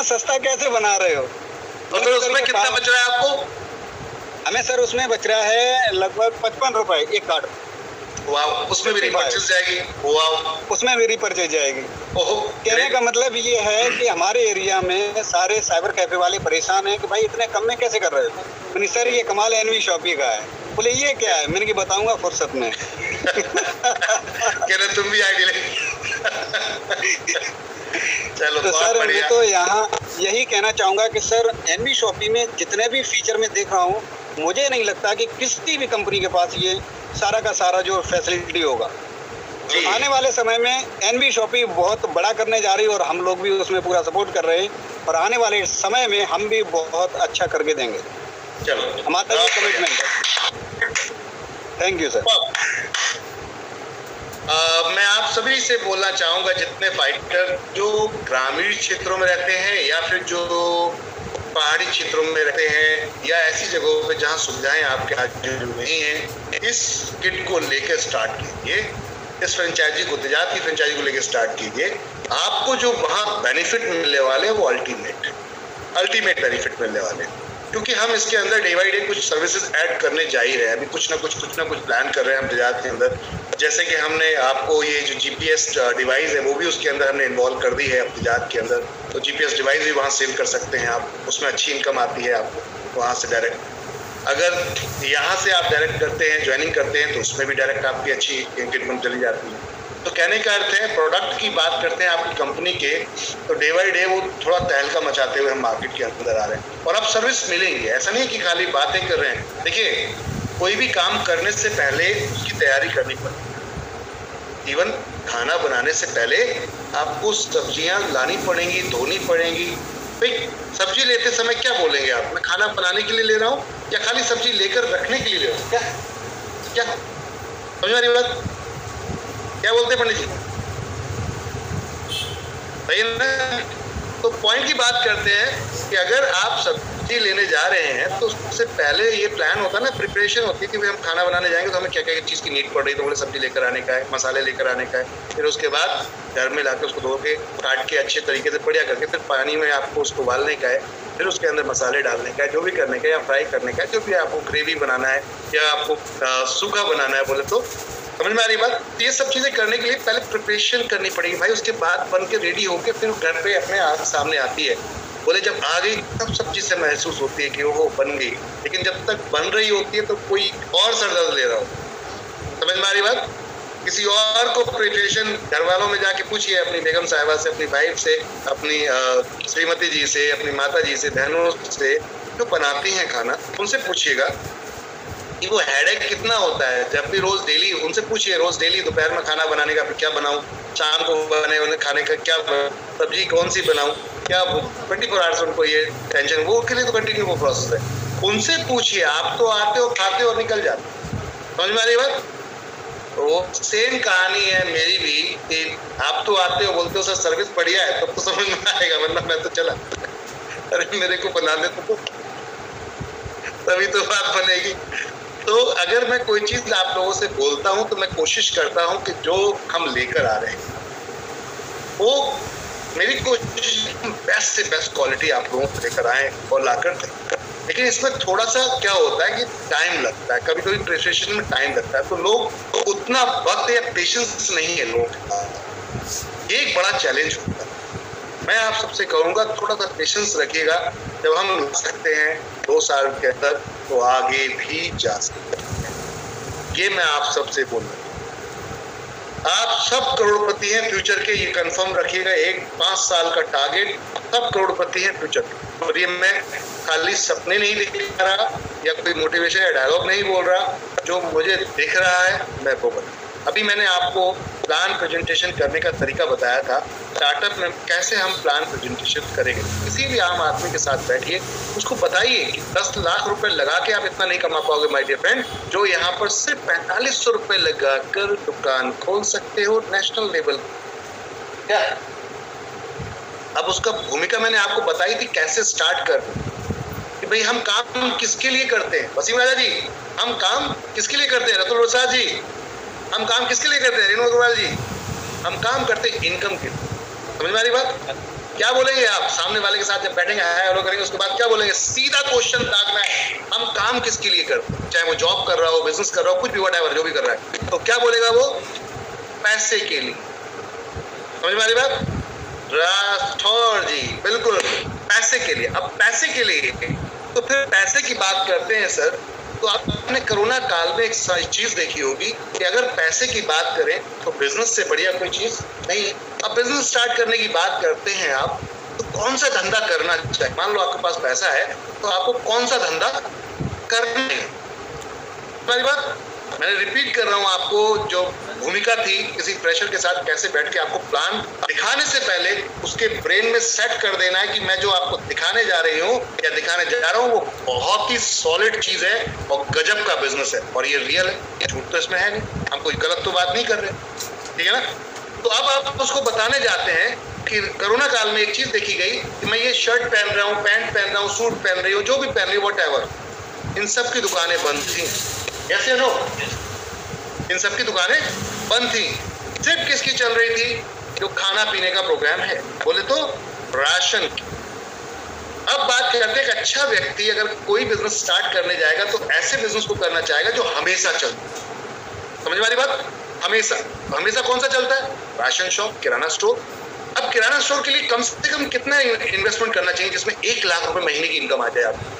सस्ता कैसे बना रहे हो। तो फिर उसमें कितना बच रहा है आपको? हमें सर उसमें बच रहा है लगभग 55 रुपए एक कार्ड। वाह, उसमें भी रिपर्चेज जाएगी। वाह, उसमें भी रिपर्चेज जाएगी। ओहो, कहने का मतलब ये है कि हमारे एरिया में सारे साइबर कैफे वाले परेशान हैं कि भाई इतने कम में कैसे कर रहे हो। मैंने सर ये कमाल NB शॉपी का है। बोले ये क्या है, मैंने कि बताऊंगा फुर्सत में। कह रहे तुम भी आगे ले। चलो तो सर मैं तो यहाँ यही कहना चाहूँगा कि सर NB शॉपी में जितने भी फीचर में देख रहा हूँ मुझे नहीं लगता कि किसी भी कंपनी के पास ये सारा का सारा जो फैसिलिटी होगा। आने वाले समय में एनबी शॉपी बहुत बड़ा करने जा रही है और हम लोग भी उसमें पूरा सपोर्ट कर रहे हैं और आने वाले समय में हम भी बहुत अच्छा करके देंगे। चलो, हमारा ये कमिटमेंट है। Thank you sir. मैं आप सभी से बोलना चाहूँगा, जितने फाइटर जो ग्रामीण क्षेत्रों में रहते हैं या फिर जो पहाड़ी क्षेत्रों में रहते हैं या ऐसी जगहों पे जहाँ सुविधाएं आपके आज नहीं हैं, इस किट को लेकर स्टार्ट कीजिए। इस फ्रेंचाइजी को, तेजाब की फ्रेंचाइजी को लेकर स्टार्ट कीजिए। आपको जो वहाँ बेनिफिट मिलने वाले हैं वो अल्टीमेट बेनिफिट मिलने वाले हैं, क्योंकि हम इसके अंदर डे बाई डे कुछ सर्विसेज ऐड करने जा ही रहे हैं। अभी कुछ ना कुछ प्लान कर रहे हैं हम तेजाब के अंदर। जैसे कि हमने आपको ये जो जीपीएस डिवाइस है वो भी उसके अंदर हमने इन्वॉल्व कर दी है अब तेजाब के अंदर। तो जीपीएस डिवाइस भी वहाँ सेल कर सकते हैं आप, उसमें अच्छी इनकम आती है आपको वहाँ से डायरेक्ट। अगर यहाँ से आप डायरेक्ट करते हैं, ज्वाइनिंग करते हैं, तो उसमें भी डायरेक्ट आपकी अच्छी इनकम चली जाती है। तो कहने का अर्थ है, प्रोडक्ट की बात करते हैं आपकी कंपनी के, तो डे बाई डे वो थोड़ा तहलका मचाते हुए हम मार्केट के अंदर आ रहे हैं और अब सर्विस मिलेंगी। ऐसा नहीं है कि खाली बातें कर रहे हैं। देखिए, कोई भी काम करने से पहले उसकी तैयारी करनी पड़ती है। इवन खाना बनाने से पहले आपको सब्जियां लानी पड़ेंगी, धोनी पड़ेंगी। भाई सब्जी लेते समय क्या बोलेंगे आप, मैं खाना बनाने के लिए ले रहा हूँ या खाली सब्जी लेकर रखने के लिए ले रहा हूँ? क्या समझ आ रही बात? क्या बोलते हैं पंडित जी? सही है ना? तो पॉइंट की बात करते हैं कि अगर आप सब्जी लेने जा रहे हैं तो उससे पहले ये प्लान होता है ना, प्रिपरेशन होती है कि भाई हम खाना बनाने जाएंगे तो हमें क्या क्या चीज़ की नीड पड़ रही है। तो बोले सब्जी लेकर आने का है, मसाले लेकर आने का है, फिर उसके बाद घर में लाकर उसको धो के काट के अच्छे तरीके से बढ़िया करके फिर पानी में आपको उसको उबालने का है, फिर उसके अंदर मसाले डालने का है, जो भी करने का है, या फ्राई करने का है, जो भी आपको ग्रेवी बनाना है या आपको सूखा बनाना है, बोले तो समझ में आ रही बात? तो ये सब चीज़ें करने के लिए पहले प्रिपरेशन करनी पड़ेगी भाई। उसके बाद बन के रेडी होके फिर घर पे अपने आप सामने आती है। बोले जब आ गई तब सब चीज़ से महसूस होती है कि वो बन गई, लेकिन जब तक बन रही होती है तो कोई और सरदर्द ले रहा हो। समझ में आ रही बात? किसी और को प्रिपरेशन घर वालों में जाके पूछिए, अपनी बेगम साहिबा से, अपनी वाइफ से, अपनी श्रीमती जी से, अपनी माता जी से, बहनों से जो बनाती हैं खाना, उनसे पूछिएगा कि वो हेडेक कितना होता है। जब भी रोज डेली उनसे पूछिए, रोज डेली दोपहर में खाना बनाने का क्या बनाऊं, शाम को बने उन्हें खाने का क्या सब्जी कौन सी बनाऊं, क्या 24 आवर्स उनको ये टेंशन, वो के लिए तो कंटिन्यू वो प्रोसेस है। उनसे पूछिए, आप तो आते हो, खाते हो, निकल जाते। समझ में आ रही बात? तो सेम कहानी है मेरी भी कि आप तो आते हो, बोलते हो सर सर्विस बढ़िया है, तब तो समझ में आएगा, वरना मैं तो चला, अरे मेरे को बना दे तो तभी तो बात बनेगी। तो अगर मैं कोई चीज़ आप लोगों से बोलता हूं तो मैं कोशिश करता हूं कि जो हम लेकर आ रहे हैं वो मेरी कोशिश बेस्ट से बेस्ट क्वालिटी आप लोगों को लेकर आए और लाकर दें। लेकिन इसमें थोड़ा सा क्या होता है कि टाइम लगता है, कभी कभी प्रिपरेशन में टाइम लगता है, तो लोग उतना वक्त या पेशेंस नहीं है लोगों के पास। ये एक बड़ा चैलेंज होता है। मैं आप सबसे कहूँगा थोड़ा सा पेशेंस रखिएगा। जब हम ला सकते हैं 2 साल के अंदर तो आगे भी जा सकते हैं। ये मैं आप सबसे बोल रहा हूँ। आप सब करोड़पति हैं फ्यूचर के, ये कंफर्म रखिएगा। 5 साल का टारगेट, सब करोड़पति हैं फ्यूचर के। और ये मैं खाली सपने नहीं देख रहा या कोई मोटिवेशन या डायलॉग नहीं बोल रहा, जो मुझे दिख रहा है मैं वो बता। अभी मैंने आपको प्लान प्रेजेंटेशन करने का तरीका बताया था। स्टार्टअप में कैसे हम प्लान प्रेजेंटेशन करेंगे, किसी भी आम आदमी के साथ बैठिए, उसको बताइए कि 10 लाख रुपए लगा के आप इतना नहीं कमा पाओगे माय डियर फ्रेंड, जो यहाँ पर सिर्फ 4500 रुपए लगा कर दुकान खोल सकते हो नेशनल लेवल। क्या अब उसका भूमिका मैंने आपको बताई थी, कैसे स्टार्ट कर कि भाई हम काम किसके लिए करते हैं। वसीम राजा जी, हम काम किसके लिए करते हैं? रतुल प्रसाद जी, हम काम किसके लिए करते हैं? रेणु अग्रवाल जी, हम काम करते हैं इनकम के लिए। समझ में आ रही बात? क्या बोलेंगे आप सामने वाले के साथ जब बैठेंगे, हेलो करेंगे, उसके बाद क्या बोलेंगे? सीधा क्वेश्चन दागना है, हम काम किसके लिए करते हैं, चाहे वो जॉब कर रहा हो, बिजनेस कर रहा हो, कुछ भी व्हाटएवर जो भी कर रहा है, तो क्या बोलेगा वो? पैसे के लिए। समझ में आ रही बात? राठौर जी, बिल्कुल पैसे के लिए। अब पैसे के लिए तो फिर पैसे की बात करते हैं सर, तो आपने कोरोना काल में एक चीज देखी होगी कि अगर पैसे की बात करें तो बिजनेस से बढ़िया कोई चीज नहीं है। अब बिजनेस स्टार्ट करने की बात करते हैं आप, तो कौन सा धंधा करना चाहिए? मान लो आपके पास पैसा है तो आपको कौन सा धंधा करना है। तुम्हारी बात मैंने रिपीट कर रहा हूं आपको, जो भूमिका थी किसी प्रेशर के साथ कैसे बैठ के आपको प्लान दिखाने से पहले उसके ब्रेन में सेट कर देना है कि मैं जो आपको दिखाने जा रही हूँ या दिखाने जा रहा हूँ वो बहुत ही सॉलिड चीज है और गजब का बिजनेस है और ये रियल है, झूठ तो इसमें है नहीं, हम कोई गलत तो बात नहीं कर रहे, ठीक है ना। तो अब आप उसको बताने जाते हैं कि कोरोना काल में एक चीज देखी गई कि मैं ये शर्ट पहन रहा हूँ, पैंट पहन रहा हूँ, सूट पहन रही हूँ, जो भी पहन रही हूँ, व्हाटएवर, इन सब की दुकानें बंद थी। यस या नो? इन सब की दुकानें बंद थी। सिर्फ किसकी चल रही थी? जो खाना पीने का प्रोग्राम है, बोले तो राशन की। अब बात करते हैं कि अच्छा व्यक्ति अगर कोई बिजनेस स्टार्ट करने जाएगा तो ऐसे बिजनेस को करना चाहेगा जो हमेशा चलता है। समझ में आ रही बात? हमेशा हमेशा कौन सा चलता है? राशन शॉप, किराना स्टोर। अब किराना स्टोर के लिए कम से कम कितना इन्वेस्टमेंट करना चाहिए जिसमें 1 लाख रुपए महीने की इनकम आ जाए आपको?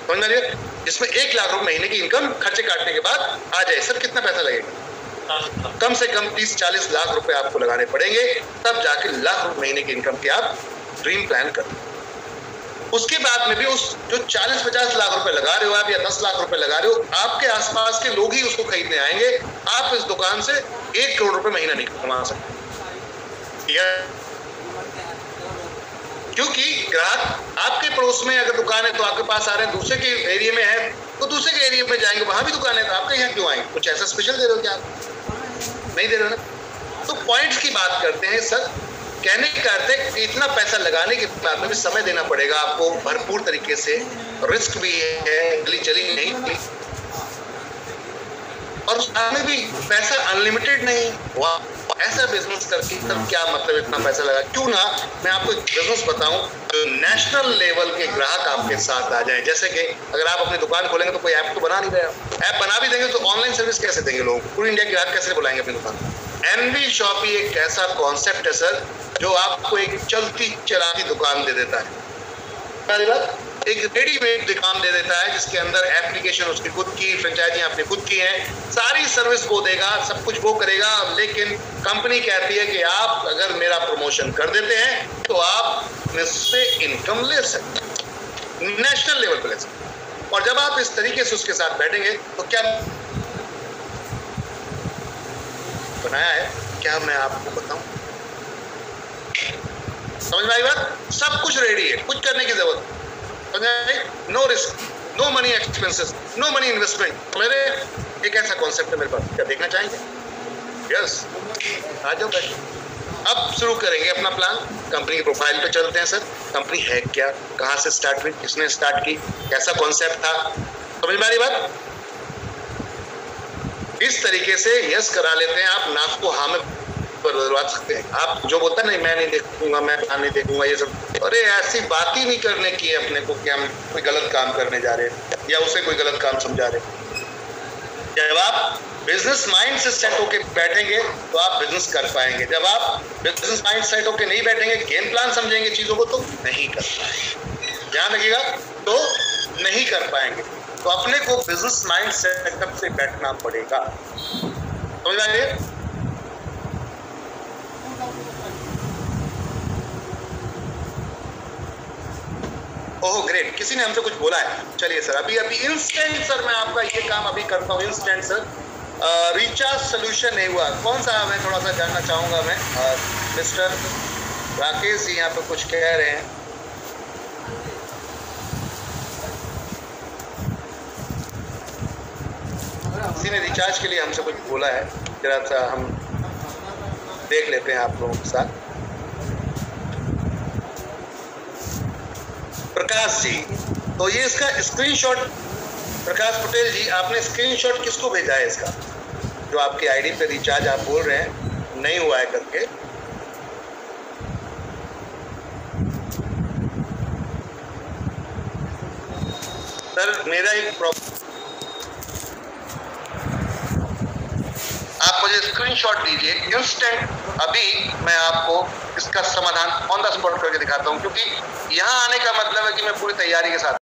समझ में आ रही है? जिसमें 1 लाख रुपए महीने की इनकम खर्चे काटने के बाद आ जाए। सर कितना पैसा लगेगा? कम से कम 30-40 लाख रुपए आपको लगाने पड़ेंगे, तब जाके लाख रुपए महीने की इनकम के आप ड्रीम प्लान करें। उसके बाद में भी उस जो 40-50 लाख रुपए लगा रहे हो आप या 10 लाख रुपए लगा रहे हो, आपके आसपास के लोग ही उसको खरीदने आएंगे। आप इस दुकान से 1 करोड़ रुपए महीना नहीं कमा सकते, क्योंकि ग्राहक आपके पड़ोस में अगर दुकान है तो आपके पास आ रहे हैं, दूसरे के एरिया में है तो दूसरे के एरिया में जाएंगे, वहां भी दुकान है तो आपके यहाँ क्यों आएंगे? कुछ ऐसा स्पेशल दे रहे हो क्या? नहीं दे रहे हो ना। तो पॉइंट्स की बात करते हैं सर, कहने का अर्थ है कि इतना पैसा लगाने के बाद में भी समय देना पड़ेगा आपको भरपूर तरीके से, रिस्क भी है, चली नहीं, और उसमें भी पैसा अनलिमिटेड नहीं। वाह, ऐसा बिजनेस करके तब क्या मतलब इतना पैसा लगा? क्यों ना मैं आपको एक बिजनेस बताऊं जो नेशनल लेवल के ग्राहक आपके साथ आ जाएं। जैसे कि अगर आप अपनी दुकान खोलेंगे तो कोई ऐप तो बना नहीं रहे, ऐप बना भी देंगे तो ऑनलाइन सर्विस कैसे देंगे? लोग पूरी इंडिया के ग्राहक कैसे बुलाएंगे अपनी दुकान? एनवी शॉपी एक ऐसा कॉन्सेप्ट है सर जो आपको एक चलती चलाती दुकान दे देता है। पहली बात, एक रेडीमेड दुकान दे देता है जिसके अंदर एप्लीकेशन उसकी खुद की, फ्रेंचाइजी अपनी खुद की है, सारी सर्विस वो देगा, सब कुछ वो करेगा। लेकिन कंपनी कहती है कि आप अगर मेरा प्रमोशन कर देते हैं तो आप इससे इनकम ले सकते हैं, नेशनल लेवल पर ले सकते हैं। और जब आप इस तरीके से उसके साथ बैठेंगे तो क्या बनाया है, क्या मैं आपको बताऊं? समझ में आई बात? सब कुछ रेडी है, कुछ करने की जरूरत, no risk, no money expenses, no money investment. मेरे एक ऐसा कॉन्सेप्ट है मेरे पास, क्या देखना चाहेंगे? यस, आ जाओ बैठ। अब शुरू करेंगे अपना प्लान। कंपनी की प्रोफाइल पे चलते हैं सर। कंपनी है क्या, कहाँ से स्टार्ट हुई, किसने स्टार्ट की, कैसा कॉन्सेप्ट था? समझ में आ रही बात? इस तरीके से यस करा लेते हैं आप, नाक को हाँ में बदलवा सकते हैं। आप जो बोलता है नहीं मैं नहीं देखूंगा, मैं प्लान नहीं देखूंगा, ये सब, अरे ऐसी बात ही नहीं करने की है अपने को कि हम कोई गलत काम करने जा रहे हैं या उसे कोई गलत काम समझा रहे हैं। जब आप बिजनेस माइंड से सेट होके बैठेंगे तो आप बिजनेस कर पाएंगे। जब आप बिजनेस माइंड सेट होके नहीं बैठेंगे, गेम प्लान समझेंगे चीजों को, तो नहीं कर पाएंगे। ध्यान रखिएगा, तो नहीं कर पाएंगे। तो अपने को बिजनेस माइंड सेटअप से बैठना पड़ेगा। समझ आ रही है? ओह ग्रेट, किसी ने हमसे कुछ बोला है। चलिए सर, अभी इंस्टेंट सर मैं आपका ये काम अभी करता हूँ इंस्टेंट सर। रिचार्ज सोल्यूशन नहीं हुआ, कौन सा? मैं थोड़ा सा जानना चाहूँगा मैं। मिस्टर राकेश जी यहाँ पे कुछ कह रहे हैं। किसी ने रिचार्ज के लिए हमसे कुछ बोला है, जरा सा हम देख लेते हैं आप लोगों के साथ। प्रकाश जी, तो ये इसका स्क्रीनशॉट, प्रकाश पटेल जी आपने स्क्रीनशॉट किसको भेजा है इसका, जो आपकी आईडी पे रिचार्ज आप बोल रहे हैं नहीं हुआ है करके? सर मेरा एक प्रॉब्लम, आप मुझे स्क्रीनशॉट दीजिए इंस्टेंट, अभी मैं आपको इसका समाधान ऑन द स्पॉट करके दिखाता हूं, क्योंकि यहाँ आने का मतलब है कि मैं पूरी तैयारी के साथ